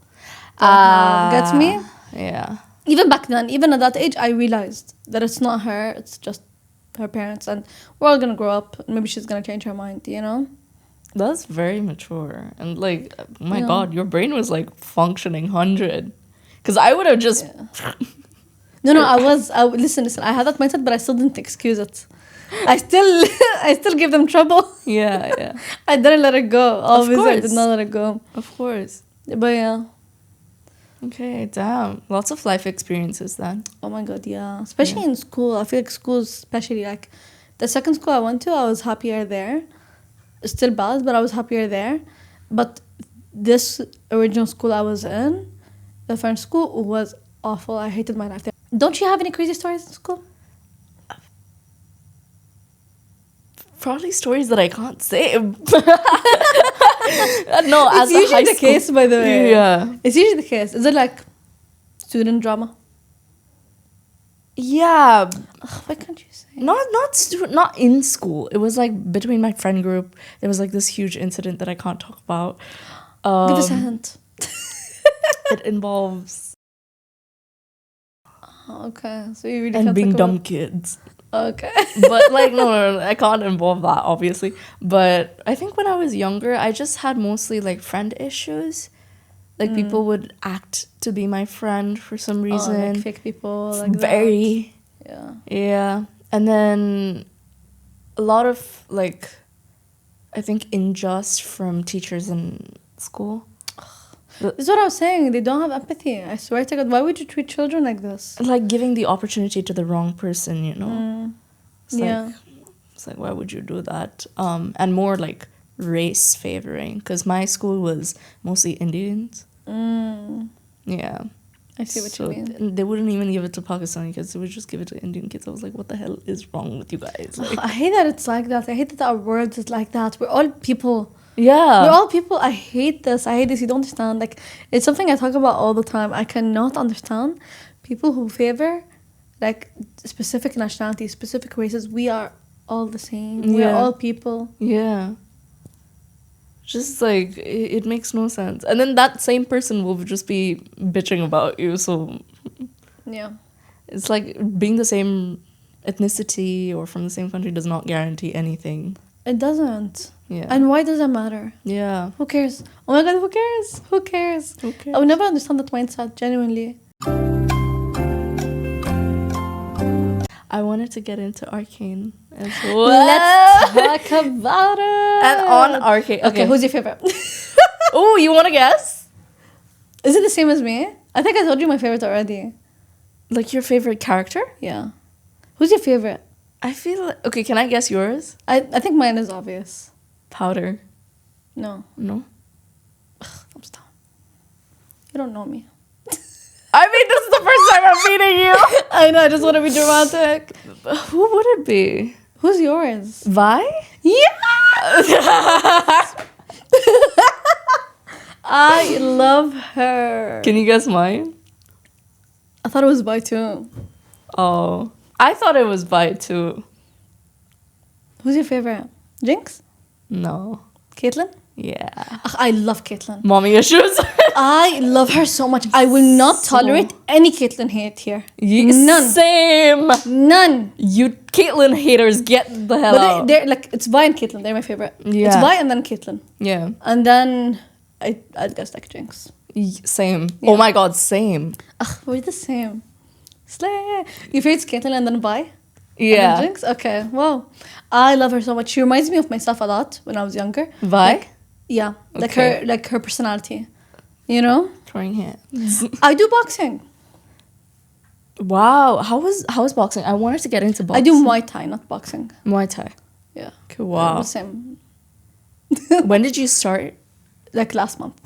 don't have. Gets me? Yeah. Even back then, even at that age, I realized that it's not her, it's just her parents, and we're all gonna grow up, and maybe she's gonna change her mind, you know? That's very mature. And like, oh my God, your brain was like functioning 100. Because I would have just... Yeah. No, listen, I had that mindset, but I still didn't excuse it. I still give them trouble. Yeah. I didn't let it go. Obviously, I did not let it go. Of course. But yeah. Okay, damn. Lots of life experiences then. Oh my God, yeah. Especially in school. I feel like school, especially like the second school I went to, I was happier there. It's still bad, but I was happier there. But this original school I was in, the French school, was awful. I hated my life there. Don't you have any crazy stories in school? Probably stories that I can't say. No, it's usually the case, by the way. Yeah. It's usually the case. Is it like student drama? Yeah. Ugh, why can't you say? Not in school. It was like between my friend group. There was like this huge incident that I can't talk about. Give us a hint. It involves... Oh, okay. So you really and can't being talk dumb about... kids. Okay. But like no, I can't involve that obviously. But I think when I was younger, I just had mostly like friend issues. Like people would act to be my friend for some reason. Like fake people, like very. That. Yeah. And then a lot of like, I think unjust from teachers in school. This is what I was saying. They don't have empathy. I swear to God. Why would you treat children like this? Like giving the opportunity to the wrong person, you know? It's like, why would you do that? And more like race favoring. Because my school was mostly Indians. Yeah. I see what you mean. They wouldn't even give it to Pakistani kids. They would just give it to Indian kids. I was like, what the hell is wrong with you guys? Like, I hate that it's like that. I hate that our words is like that. We're all people. Yeah. We're all people. I hate this. You don't understand. Like, it's something I talk about all the time. I cannot understand people who favor like specific nationalities, specific races. We are all the same. We're all people. Yeah. Just like it makes no sense. And then that same person will just be bitching about you. So yeah. It's like being the same ethnicity or from the same country does not guarantee anything. It doesn't. Yeah. And why does it matter? Yeah. Who cares? Oh my God, who cares? Who cares? Who cares? I would never understand that mindset, genuinely. I wanted to get into arcane as well. Let's talk about it. And on arcane. Okay, who's your favorite? Oh, you want to guess? Is it the same as me? I think I told you my favorite already. Like your favorite character? Yeah. Who's your favorite? I feel like... Okay, can I guess yours? I think mine is obvious. Powder. No. No? Ugh, I'm dumb. You don't know me. I mean, this is the first time I'm meeting you. I know, I just want to be dramatic. Who would it be? Who's yours? Vi? Yeah! I love her. Can you guess mine? I thought it was Vi too. Oh. I thought it was Vi too. Who's your favorite? Jinx? No. Caitlyn? Yeah. Ugh, I love Caitlyn. Mommy issues. I love her so much. I will not tolerate any Caitlyn hate here. None. Same. None. You Caitlyn haters, get the hell out. They're like, it's Vi and Caitlyn. They're my favorite. Yeah. It's Vi and then Caitlyn. Yeah. And then I'd guess like Jinx. Same. Yeah. Oh my God, same. Ugh, we're the same. Slay. Your favorite's Caitlyn and then Vi? Yeah. And then Jinx? Okay. Wow. I love her so much. She reminds me of myself a lot when I was younger. Vi? Yeah. Okay. Like her personality. You know? Throwing hands. I do boxing. Wow. How was boxing? I wanted to get into boxing. I do Muay Thai, not boxing. Muay Thai. Yeah. Okay, wow. Same. When did you start? Like last month.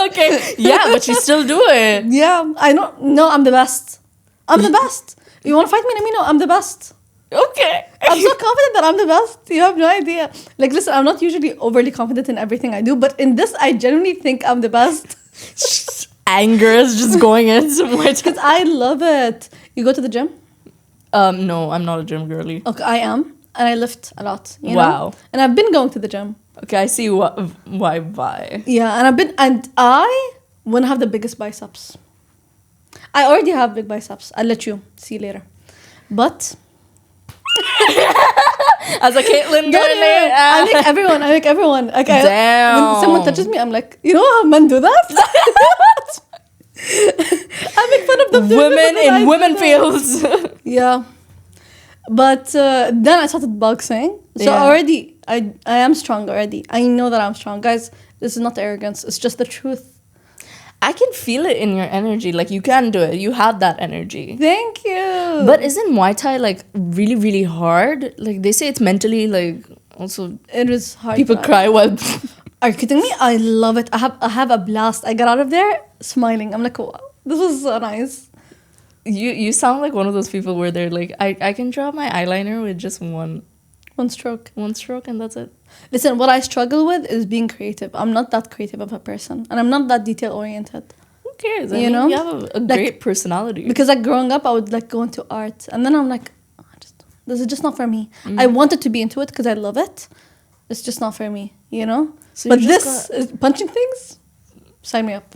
Okay. Yeah, but you still do it. Yeah. I know. No, I'm the best. I'm the best. You want to fight me? Let me know. I'm the best. Okay. I'm so confident that I'm the best. You have no idea. Like, listen, I'm not usually overly confident in everything I do, but in this, I genuinely think I'm the best. anger is just going into my Because I love it. You go to the gym? No, I'm not a gym girly. Okay, I am. And I lift a lot, you know? Wow. And I've been going to the gym. Okay, I see why. Yeah, and I want to have the biggest biceps. I already have big biceps. I'll let you see later. But As a Caitlyn girly. I make everyone. Like Damn. When someone touches me, I'm like, you know how men do that? I make fun of them. Women in women fields. Yeah. But then I started boxing. So Yeah. already, I am strong already. I know that I'm strong. Guys, this is not arrogance. It's just the truth. I can feel it in your energy. Like, you can do it. You have that energy. Thank you. But isn't Muay Thai, like, really, really hard? Like, they say it's mentally, like, also... It is hard. People cry while... Are you kidding me? I love it. I have a blast. I got out of there smiling. I'm like, wow, this was so nice. You sound like one of those people where they're like, I can draw my eyeliner with just one stroke. One stroke, and that's it. Listen, what I struggle with is being creative. I'm not that creative of a person. And I'm not that detail-oriented. Who cares? You know? You have a great personality. Because like growing up, I would like go into art. And then I'm like, this is just not for me. I wanted to be into it because I love it. It's just not for me, you know? So but this is punching things? Sign me up.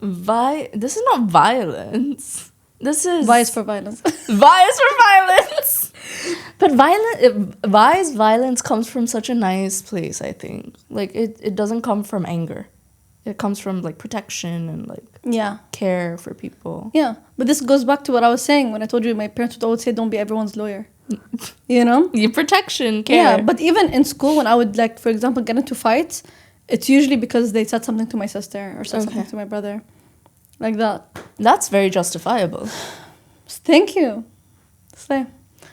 This is not violence. This is... Vi is for violence. Vi is for violence. But Vi's violence comes from such a nice place, I think. Like, it doesn't come from anger. It comes from, like, protection and, like, care for people. Yeah. But this goes back to what I was saying when I told you my parents would always say, don't be everyone's lawyer. You know? Your protection, care. Yeah, but even in school, when I would, like, for example, get into fights, it's usually because they said something to my sister or said something to my brother. Like that. That's very justifiable. Thank you. Slay.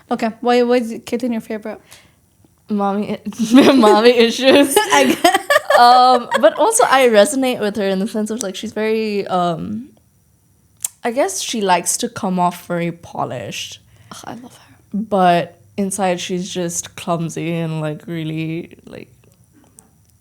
Okay, why is Caitlyn your favorite? Mommy issues. But also I resonate with her in the sense of, like, she's very, I guess she likes to come off very polished. Ugh, I love her. But inside she's just clumsy and, like, really, like,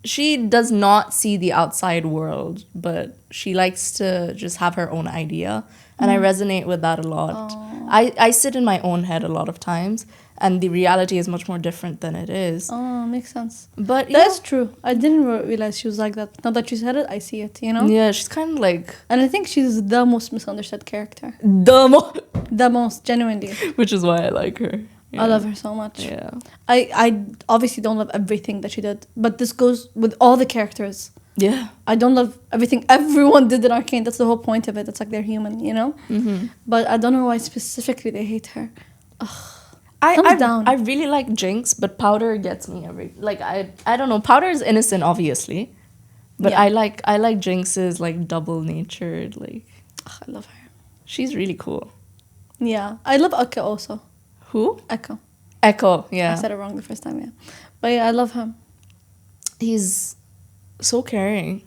she does not see the outside world, but she likes to just have her own idea. And I resonate with that a lot. Oh. I sit in my own head a lot of times, and the reality is much more different than it is. Oh, makes sense. But that's true. I didn't realize she was like that. Now that you said it, I see it, you know? Yeah, she's kind of like... And I think she's the most misunderstood character. The most, genuinely. Which is why I like her. Yeah. I love her so much. Yeah. I obviously don't love everything that she did, but this goes with all the characters. Yeah. I don't love everything everyone did in Arcane. That's the whole point of it. It's like they're human, you know? Mm-hmm. But I don't know why specifically they hate her. Ugh. I really like Jinx, but Powder gets me I don't know. Powder is innocent, obviously. But yeah. I like Jinx's, like, double-natured, like... Ugh, I love her. She's really cool. Yeah. I love Echo also. Who? Echo, yeah. I said it wrong the first time, yeah. But yeah, I love him. He's so caring.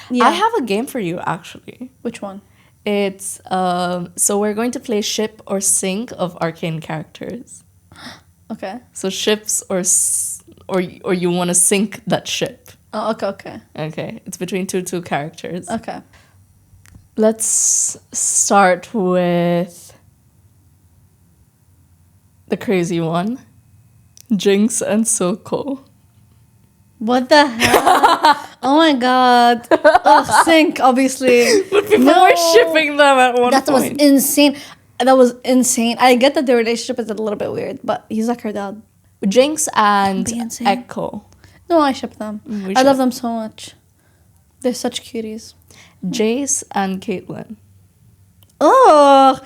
Yeah. I have a game for you, actually. Which one? It's so we're going to play ship or sink of Arcane characters. Okay. So ships or you want to sink that ship. Oh, okay. Okay. It's between two characters. Okay. Let's start with the crazy one. Jinx and Soko. What the hell? Oh my god. Oh, Sync, obviously. But people were shipping them at one point. That was insane. That was insane. I get that their relationship is a little bit weird, but he's like her dad. Jinx and Echo. No, I ship them. I love them so much. They're such cuties. Jace and Caitlyn. Oh,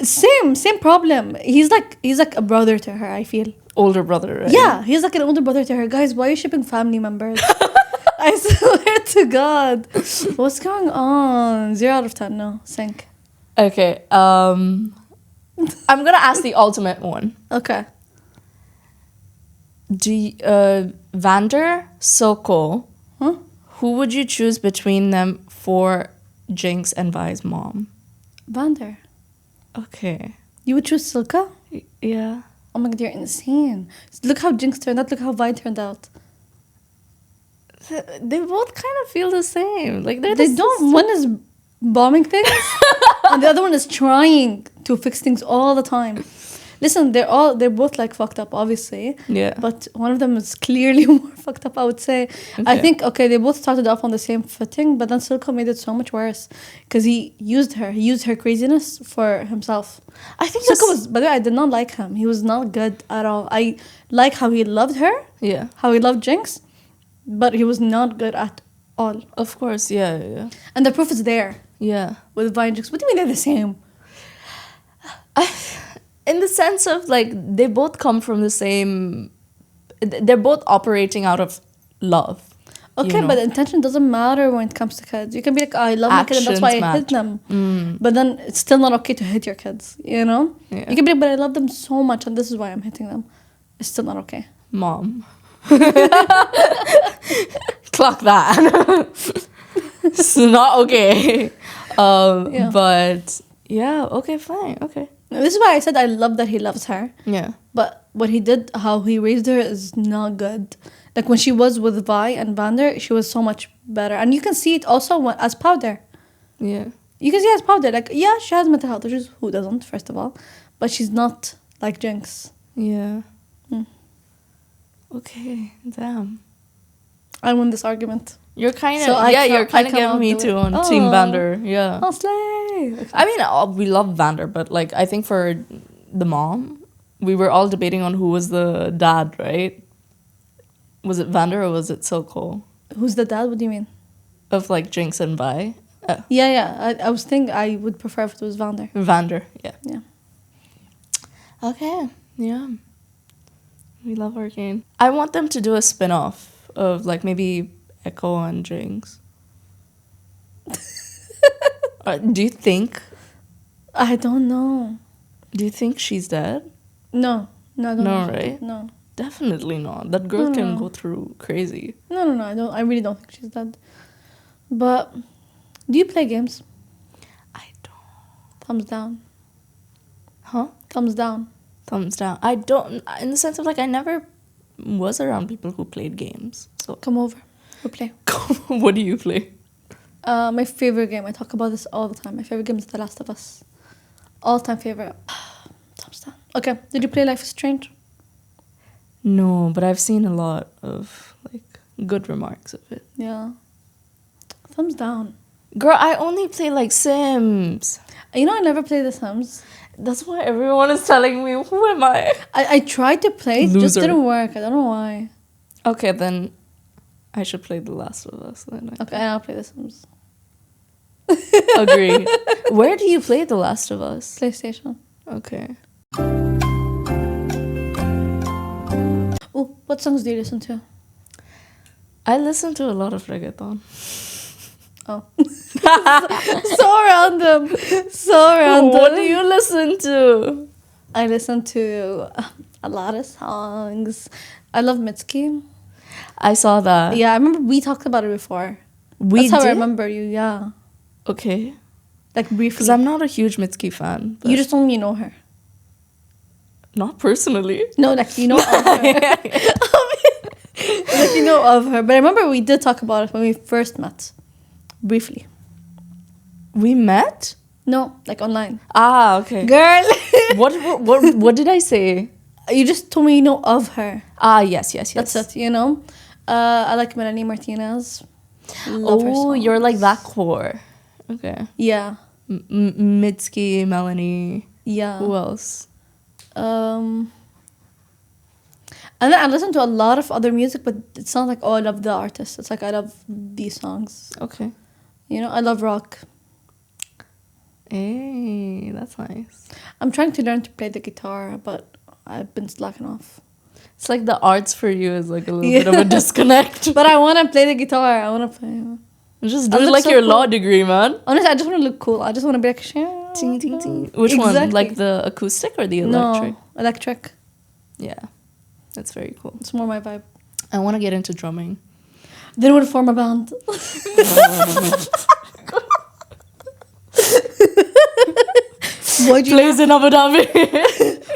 same problem. He's like a brother to her, I feel. Older brother, right? Yeah, he's like an older brother to her. Guys, why are you shipping family members? I swear to God. What's going on? 0 out of 10, no. Sync. Okay, I'm gonna ask the ultimate one. Okay. Vander, Soko, huh? Who would you choose between them for Jinx and Vi's mom? Vander. Okay. You would choose Silka? Yeah. Oh my god, you're insane. Look how Jinx turned out, look how Vi turned out. They both kind of feel the same. Like they don't. One is bombing things, and the other one is trying to fix things all the time. Listen, they're both like fucked up, obviously. Yeah. But one of them is clearly more fucked up, I would say. I think they both started off on the same footing, but then Silco made it so much worse because he used her craziness for himself. I think Silco was, by the way, I did not like him. He was not good at all. I like how he loved her, yeah. how he loved Jinx, but he was not good at all. Of course, yeah. And the proof is there Yeah. with Vi and Jinx. What do you mean they're the same? In the sense of like they both come from the same, they're both operating out of love. Okay, you know? but intention doesn't matter when it comes to kids. You can be like, I love my kids and that's why I hit them. But then it's still not okay to hit your kids, you know? Yeah. You can be like, but I love them so much and this is why I'm hitting them. It's still not okay. Mom. Clock that. It's not okay. Yeah. But yeah, okay, fine, okay. This is why I said I love that he loves her. Yeah. But what he did, how he raised her is not good. Like when she was with Vi and Vander, she was so much better. And you can see it also as Powder. Yeah. You can see it as Powder. Like, yeah, she has mental health, which is who doesn't, first of all. But she's not like Jinx. Yeah. Mm. Okay, damn. I won this argument. You're kind of, So you're kind of getting me too on Team Vander. Yeah. Oh, slay. Okay. I mean, we love Vander, but like, I think for the mom, we were all debating on who was the dad, right? Was it Vander or was it Silco? Who's the dad? What do you mean? Of like Jinx and Vi? Yeah. I was thinking I would prefer if it was Vander. Vander, yeah. Yeah. Okay, yeah. We love Arcane. I want them to do a spin-off of like maybe Echo and Jinx. Do you think? I don't know. Do you think she's dead? No, I don't know. Right? No. Definitely not. That girl can go through crazy. No. I really don't think she's dead. But do you play games? I don't. Thumbs down. Huh? Thumbs down. Thumbs down. I don't. In the sense of like, I never was around people who played games. So Come over. We'll play. what do you play? My favorite game. I talk about this all the time. My favorite game is The Last of Us. All-time favorite. Thumbs down. Okay. Did you play Life is Strange? No, but I've seen a lot of like good remarks of it. Yeah. Thumbs down. Girl, I only play like Sims. You know, I never play The Sims. That's why everyone is telling me, who am I? I tried to play, it just Loser. didn't work. I don't know why. Okay, then I should play The Last of Us. Then Okay, I'll play The Sims. Agree. Where do you play The Last of Us? PlayStation. Okay. Oh, what songs do you listen to? I listen to a lot of reggaeton. Oh. So random. So random. What do you listen to? I listen to a lot of songs. I love Mitski. I saw that. Yeah, I remember we talked about it before. We That's how I did? remember you, yeah. Okay. Like briefly. Because I'm not a huge Mitski fan. You just told me you know her. Not personally. No, like you know of her. Like you know of her. But I remember we did talk about it when we first met. Briefly. We met? No, like online. Ah, okay. Girl. What did I say? You just told me you know of her. Ah, yes. That's it, you know. I like Melanie Martinez. Love her Oh, songs. you're like that core. Okay. Yeah. Mitski, Melanie. Yeah. Who else? And then I listen to a lot of other music, but it's not like, oh, I love the artist. It's like, I love these songs. Okay. You know, I love rock. Hey, that's nice. I'm trying to learn to play the guitar, but I've been slacking off. It's like the arts for you is like a little bit of a disconnect. But I want to play the guitar. I want to play. Just do I it look like so your cool. law degree, man. Honestly, I just want to look cool. I just want to be like, Ting, ting, ting. Which one? Exactly. Like the acoustic or the electric? No, electric. Yeah. That's very cool. It's more my vibe. I want to get into drumming. Then we'll form a band. Plays in Abu Dhabi.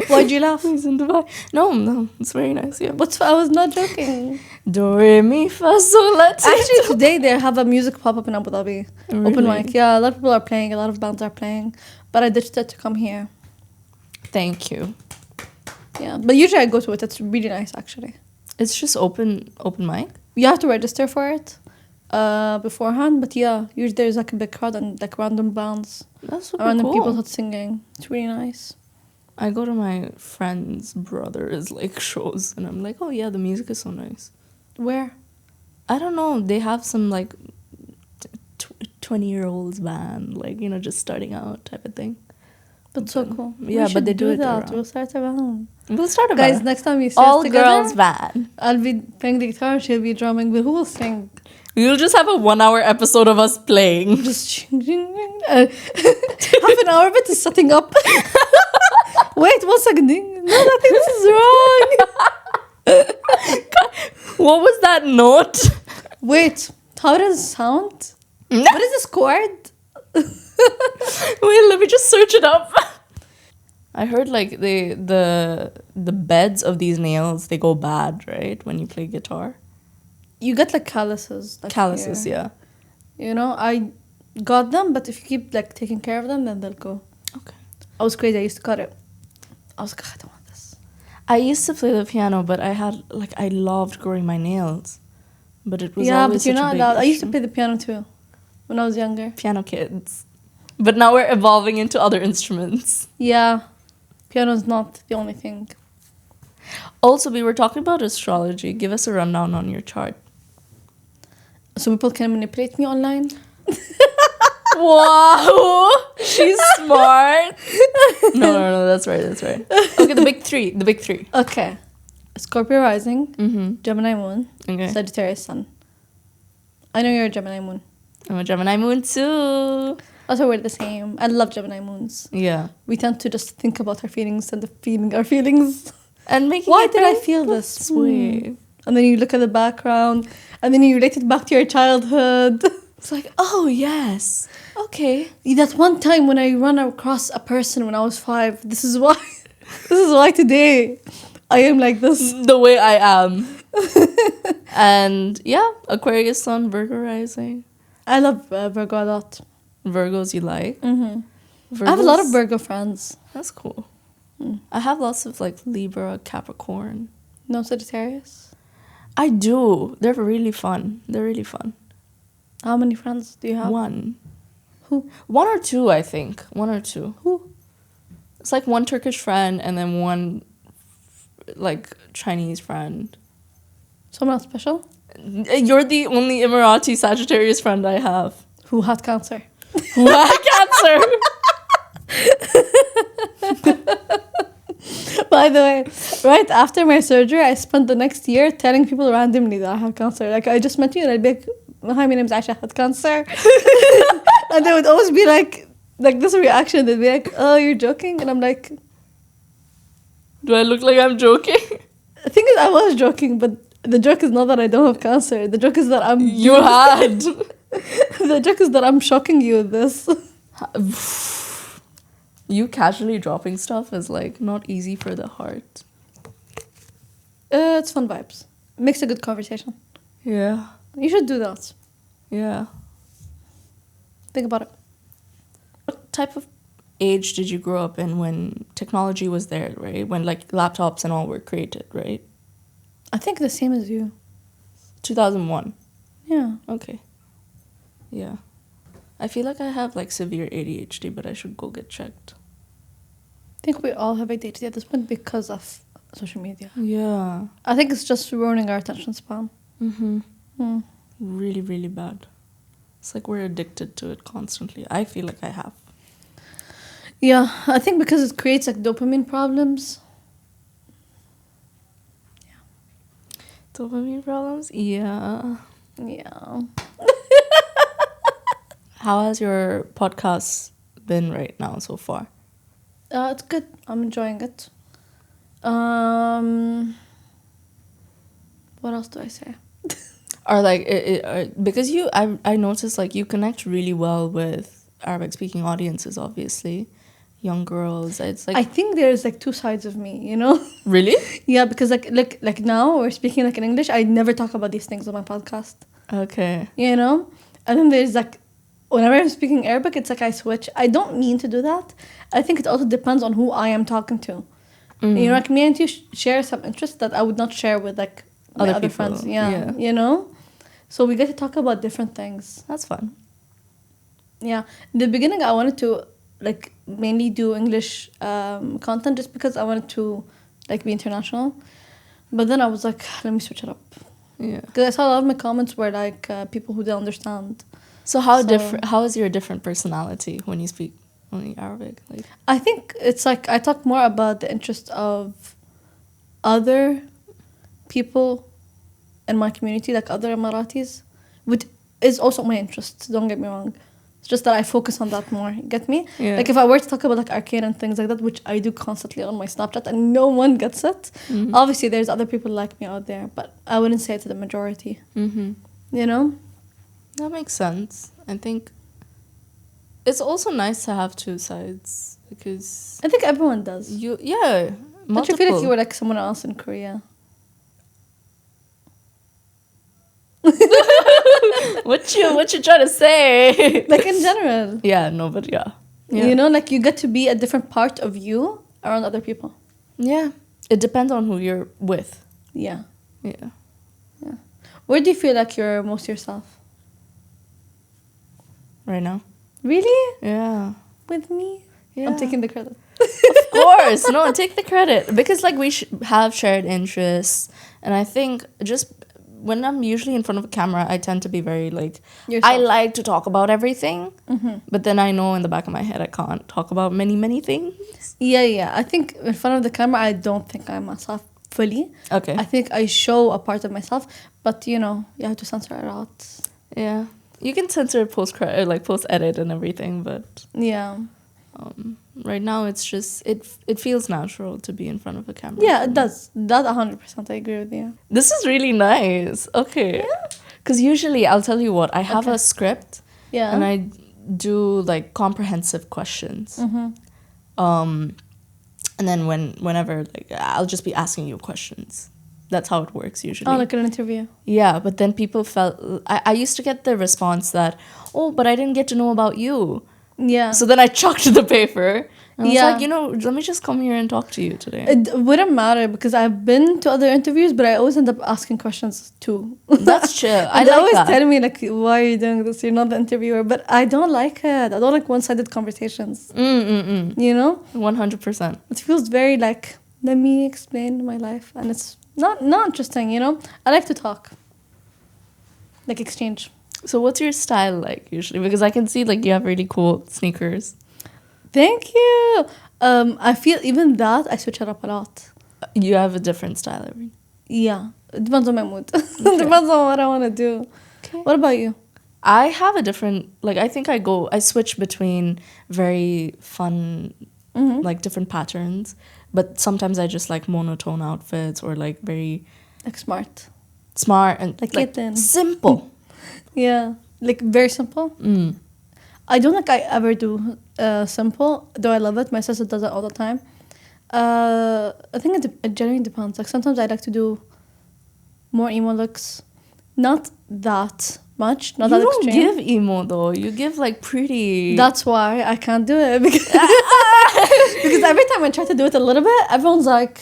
Why'd you laugh? He's in Dubai. No, it's very nice. Yeah. I was not joking. Do re mi fa sol la ti. Actually, today they have a music pop-up in Abu Dhabi. Really? Open mic. Yeah, a lot of people are playing. A lot of bands are playing. But I ditched it to come here. Thank you. Yeah, but usually I go to it. It's really nice, actually. It's just open mic. You have to register for it beforehand. But yeah, usually there's like a big crowd and like random bands. That's super Random cool. people start singing. It's really nice. I go to my friend's brother's like shows, and I'm like, oh yeah, the music is so nice. Where? I don't know. They have some like 20-year-olds band, like, you know, just starting out type of thing. That's so cool. Yeah, but they do it that. around. We'll start a band. We'll start a Guys, band. next time you see All us together, girls band. I'll be playing the guitar, she'll be drumming, but who will sing? We'll just have a 1-hour episode of us playing. Just half an hour of it is setting up. Wait, 1 second. No, I think this is wrong. What was that note? Wait, how does it sound? What is this chord? Wait, let me just search it up. I heard like the beds of these nails, they go bad, right? When you play guitar. You get like calluses. Like Calluses, here. yeah. You know, I got them, but if you keep like taking care of them, then they'll go. Okay. I was crazy. I used to cut it. I was like, I don't want this. I used to play the piano, but I loved growing my nails. But it was Yeah, always but you're such a not big allowed. I used to issue. play the piano too when I was younger. Piano kids. But now we're evolving into other instruments. Yeah, piano is not the only thing. Also, we were talking about astrology. Give us a rundown on your chart. So people can manipulate me online. Wow, she's smart. No, that's right. Okay, the big three. Okay, Scorpio rising, Mm-hmm. Gemini moon, Okay. Sagittarius sun. I know you're a Gemini moon. I'm a Gemini moon too. Also, we're the same. I love Gemini moons. Yeah. We tend to just think about our feelings and feeling our feelings. And making Why it did I very feel this way? And then you look at the background, and then you relate it back to your childhood. It's like, oh yes, okay. That one time when I ran across a person when I was 5. This is why. This is why today I am like this. The way I am. And yeah, Aquarius sun, Virgo rising. I love Virgo a lot. Virgos you like? Mm-hmm. I have a lot of Virgo friends. That's cool. Mm. I have lots of like Libra, Capricorn. No Sagittarius? I do. They're really fun. How many friends do you have? One. Who? 1 or 2, I think. 1 or 2. Who? It's like one Turkish friend and then one like Chinese friend. Someone else special? You're the only Emirati Sagittarius friend I have. Who had cancer? Who had cancer? By the way, right after my surgery, I spent the next year telling people randomly that I have cancer. Like, I just met you and I'd be like, hi, my name's Aisha, I had cancer. And they would always be like this reaction. They'd be like, oh, you're joking? And I'm like, Do I look like I'm joking? the thing is, I was joking, but the joke is not that I don't have cancer. The joke is that I'm... You had. The joke is that I'm shocking you with this. You casually dropping stuff is like not easy for the heart. It's fun vibes. Makes a good conversation. Yeah. You should do that. Yeah. Think about it. What type of age did you grow up in when technology was there, right? When like laptops and all were created, right? I think the same as you. 2001. Yeah. Okay. Yeah. I feel like I have like severe ADHD, but I should go get checked. I think we all have ADHD at this point because of social media. Yeah. I think it's just ruining our attention span. Mm-hmm. Mm. Really, really bad. It's like we're addicted to it constantly. I feel like I have. Yeah, I think because it creates like dopamine problems. Dopamine problems? Yeah. Yeah. How has your podcast been right now so far? It's good. I'm enjoying it. What else do I say? Or like, because I noticed like you connect really well with Arabic speaking audiences, obviously. young girls. It's I like think there's like two sides of me, you know? really? Yeah, because like now we're speaking like in English. I never talk about these things on my podcast, Okay. you know? And then there's like, whenever I'm speaking Arabic, it's like I switch. I don't mean to do that. I think it also depends on who I am talking to. Mm. You know, like me and you share some interests that I would not share with like my Other other people, friends. Yeah, yeah. you know? So we get to talk about different things. That's fun. Yeah. In the beginning, I wanted to like mainly do English content just because I wanted to like be international. But then I was like, let me switch it up. Yeah. Because I saw a lot of my comments were like people who don't understand. So how So- different? How is your different personality when you speak only Arabic? Like, I think it's like I talk more about the interest of other people in my community, like other Emiratis, which is also my interest. Don't get me wrong. It's just that I focus on that more. You get me? yeah. Like if I were to talk about like arcane and things like that, which I do constantly on my Snapchat, and no one gets it. Mhm. Obviously, there's other people like me out there, but I wouldn't say it to the majority. Mhm. You know? That makes sense. I think it's also nice to have two sides because I think everyone does. you, yeah, Don't multiple. you feel like you were like someone else in Korea? what you trying to say? Like in general. Yeah, no, but yeah. Yeah. You know, like you get to be a different part of you around other people. Yeah. It depends on who you're with. Yeah. Yeah. Where do you feel like you're most yourself? Right now. Really? Yeah. With me? Yeah. I'm taking the credit. Of course. No, take the credit. Because like we have shared interests. And I think just when I'm usually in front of a camera, I tend to be very like, Yourself. I like to talk about everything. Mhm. But then I know in the back of my head I can't talk about many things. Yeah. I think in front of the camera, I don't think I'm myself fully. Okay. I think I show a part of myself, but you know, you have to censor it out. Yeah. You can censor post edit and everything, but Yeah. right now it's just it feels natural to be in front of a camera. Yeah, it does. That 100%, I agree with you. This is really nice. Okay. Because usually I'll tell you what, I have Okay. a script Yeah. and I do like comprehensive questions. Mm-hmm. And then whenever like I'll just be asking you questions. That's how it works usually. Oh, like an interview. Yeah, but then people felt I used to get the response that, oh, but I didn't get to know about you. Yeah. So then I chucked the paper. And I was Yeah. like, let me just come here and talk to you today. It wouldn't matter because I've been to other interviews, but I always end up asking questions too. That's chill. I And they like always that. tell me like, "Why are you doing this? You're not the interviewer." But I don't like it. I don't like one-sided conversations. You know, 100%. it feels very like, let me explain my life, and it's not interesting. You know, I like to talk, like exchange. So what's your style like usually? Because I can see like you have really cool sneakers. Thank you. I feel even that I switch it up a lot. You have a different style every. Yeah, it depends on my mood. It depends on what I want to do. Okay. What about you? I have a different like I think I switch between very fun Mm-hmm. like different patterns, but sometimes I just like monotone outfits or like very Like smart. smart and Like like kitten. simple. Yeah, like very simple. I don't think I ever do simple, though I love it. My sister does it all the time. I think it generally depends. Like sometimes I like to do more emo looks, not that much, not You that don't extreme. give emo though. You give like pretty. That's why I can't do it because because every time I try to do it a little bit, everyone's like,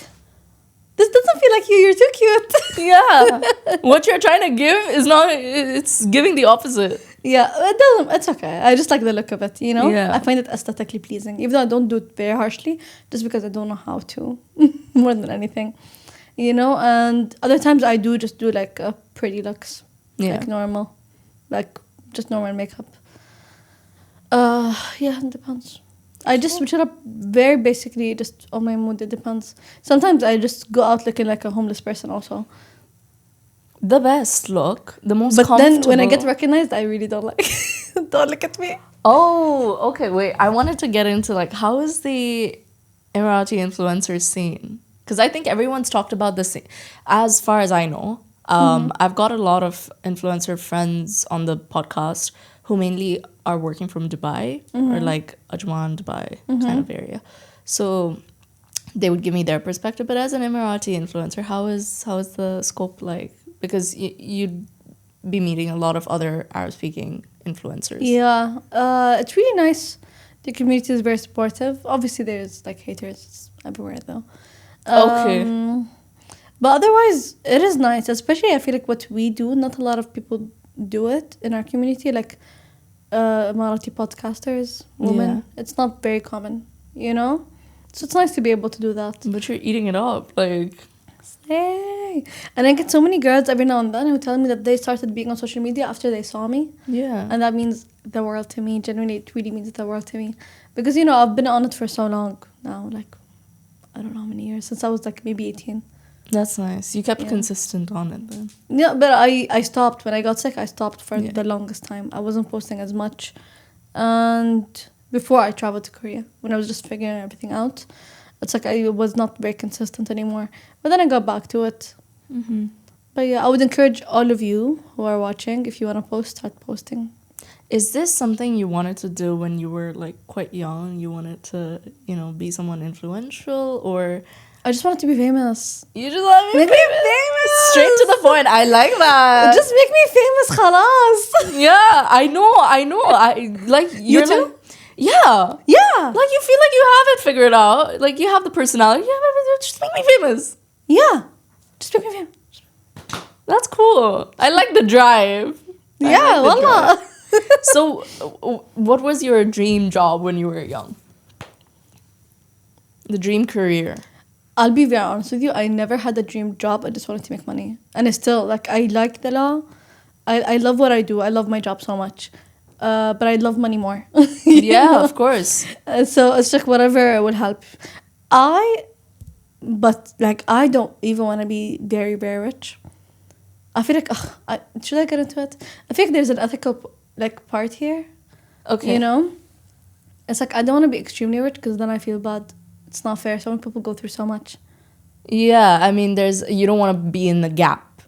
"This doesn't feel like you. You're too cute." Yeah. What you're trying to give is not. It's giving the opposite. Yeah, it doesn't. It's okay. I just like the look of it. You know. Yeah. I find it aesthetically pleasing, even though I don't do it very harshly, just because I don't know how to, more than anything. You know, and other times I do just do like pretty looks, Yeah. like normal, like just normal makeup. Yeah, it depends. I just switch it up very basically, just on my mood. It depends. Sometimes I just go out looking like a homeless person also. The best look, the most But comfortable. then when I get recognized, I really don't like. Don't look at me. Oh, okay. Wait, I wanted to get into like how is the Emirati influencer scene? Because I think everyone's talked about this. As far as I know, I've got a lot of influencer friends on the podcast who mainly are working from Dubai or like Ajman, Dubai kind of area. So they would give me their perspective. But as an Emirati influencer, how is the scope like? Because you'd be meeting a lot of other Arab-speaking influencers. Yeah, it's really nice. The community is very supportive. Obviously, there's like haters everywhere though. Okay. But otherwise, it is nice. Especially, I feel like what we do, not a lot of people do it in our community. Like Emirati podcasters, women. Yeah. It's not very common, you know? So it's nice to be able to do that. But you're eating it up, like. Hey. And I get so many girls every now and then who tell me that they started being on social media after they saw me. Yeah. And that means the world to me. Genuinely, it really means the world to me. Because, you know, I've been on it for so long now. Like, I don't know how many years. Since I was like maybe 18. That's nice. You kept consistent on it then. Yeah, but I stopped. When I got sick, I stopped for the longest time. I wasn't posting as much. And before I traveled to Korea, when I was just figuring everything out, it's like I was not very consistent anymore. But then I got back to it. Mm-hmm. But yeah, I would encourage all of you who are watching, if you want to post, start posting. Is this something you wanted to do when you were like quite young? You wanted to, you know, be someone influential, or I just wanted to be famous. you just want to be famous? Straight to the point. I like that. Just make me famous, khalas. Yeah, I know. I like You too? like, yeah. Yeah. Like you feel like you have it figured out. Like you have the personality. You have everything. Just make me famous. Yeah. Just make me famous. That's cool. I like the drive. Yeah, wallah. So, what was your dream job when you were young? The dream career. I'll be very honest with you. I never had a dream job. I just wanted to make money. And I still, like, I like the law. I love what I do. I love my job so much. But I love money more. Yeah, know? of course. So it's like whatever will help. But like, I don't even want to be very, very rich. I feel like, should I get into it? I think there's an ethical like part here. Okay. You know? It's like, I don't want to be extremely rich because then I feel bad. It's not fair. So many people go through so much. Yeah, I mean, you don't want to be in the gap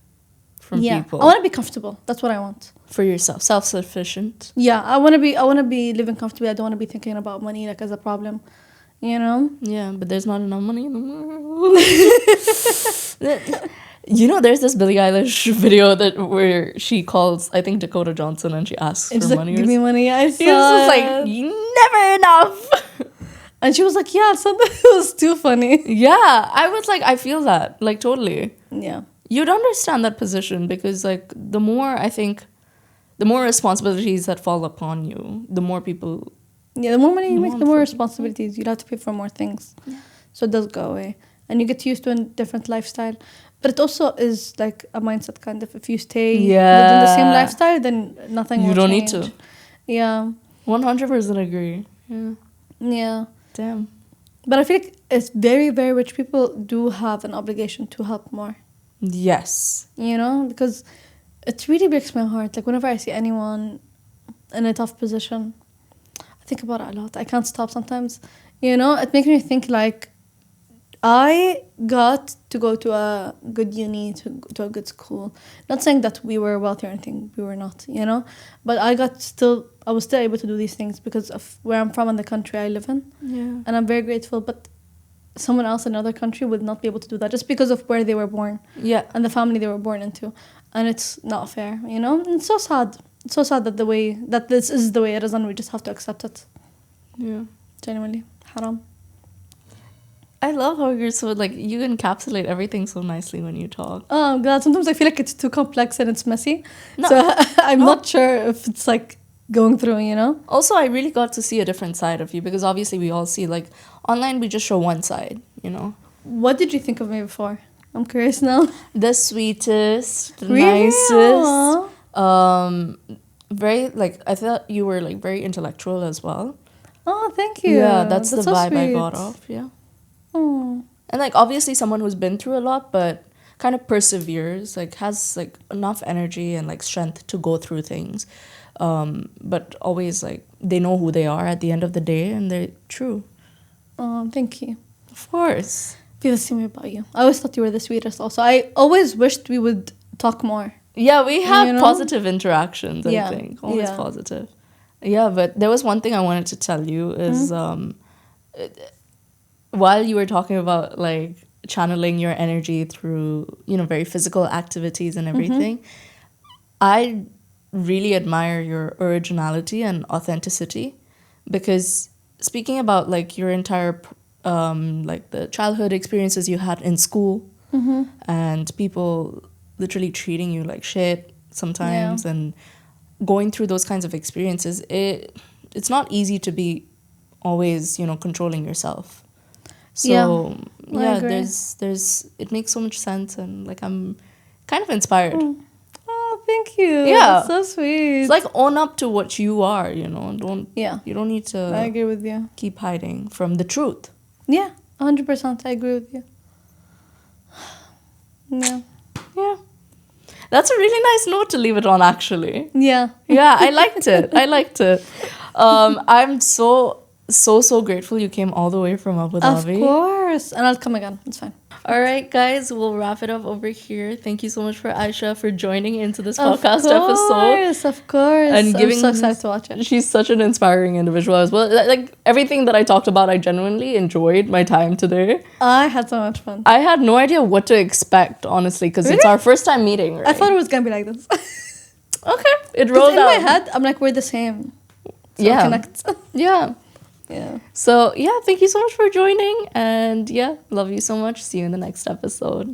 from people. I want to be comfortable. That's what I want. For yourself, self-sufficient. Yeah, I want to be living comfortably. I don't want to be thinking about money like as a problem. You know? Yeah, but there's not enough money in the world. You know, there's this Billie Eilish video where she calls, I think, Dakota Johnson, and she asks for money. Like, give me money. I saw She was like, never enough. And she was like, yeah, something was too funny. Yeah, I was like, I feel that, like, totally. Yeah. You'd understand that position because, like, the more responsibilities that fall upon you, the more people. Yeah, the more money you make, the more responsibilities. You'd have to pay for more things. Yeah. So it does go away. And you get used to a different lifestyle. But it also is like a mindset kind of. If you stay within the same lifestyle, then nothing will change. You don't need to. Yeah. 100% agree. Yeah. Yeah. Damn. But I feel like it's very, very rich people do have an obligation to help more. Yes. You know? Because it really breaks my heart. Like, whenever I see anyone in a tough position, I think about it a lot. I can't stop sometimes. You know? It makes me think, like, I got to go to a good uni, to a good school. Not saying that we were wealthy or anything. We were not, you know? But I was still able to do these things because of where I'm from and the country I live in. Yeah. And I'm very grateful. But someone else in another country would not be able to do that just because of where they were born. Yeah. And the family they were born into. And it's not fair, you know? And it's so sad. It's so sad that this is the way it is and we just have to accept it. Yeah. Genuinely. Haram. I love how you're so, like, you encapsulate everything so nicely when you talk. Oh, God. Sometimes I feel like it's too complex and it's messy. No. So I'm not sure if it's, like, going through, you know? Also, I really got to see a different side of you because obviously we all see, like, online we just show one side, you know? What did you think of me before? I'm curious now. The sweetest, the really? nicest. Very, like, I thought you were, like, very intellectual as well. Oh, thank you. Yeah, that's the so vibe sweet. I got off, yeah. Oh. And, like, obviously someone who's been through a lot, but kind of perseveres, like, has, like, enough energy and, like, strength to go through things. But always, like, they know who they are at the end of the day, and they're true. Oh, thank you. Of course. I feel the same way about you. I always thought you were the sweetest also. I always wished we would talk more. Yeah, we have You know? positive interactions, I Yeah, think. Always yeah. positive. Yeah, but there was one thing I wanted to tell you is while you were talking about like channeling your energy through, very physical activities and everything, I really admire your originality and authenticity because speaking about like your entire like the childhood experiences you had in school and people literally treating you like shit sometimes and going through those kinds of experiences, it's not easy to be always, controlling yourself. So I yeah, agree. there's it makes so much sense and like I'm kind of inspired. Oh, thank you. Yeah. That's so sweet. It's like own up to what you are, Don't Yeah. you don't need I to agree with you. keep hiding from the truth. Yeah, 100%. I agree with you. Yeah. Yeah. That's a really nice note to leave it on actually. Yeah. Yeah, I liked it. I liked it. I'm so grateful you came all the way from Abu Dhabi. Of course. And I'll come again. It's fine. All right, guys, we'll wrap it up over here. Thank you so much for Aisha for joining into this Of podcast course, episode. of course. And giving I'm so excited to watch it. She's such an inspiring individual as well. Like everything that I talked about, I genuinely enjoyed my time today. I had so much fun. I had no idea what to expect, honestly, because it's Really? our first time meeting, right? I thought it was going to be like this. Okay, it 'Cause rolled in out. my head, I'm like, we're the same. So Yeah. Connect. Yeah. Yeah. So, yeah, thank you so much for joining. And yeah, love you so much. See you in the next episode.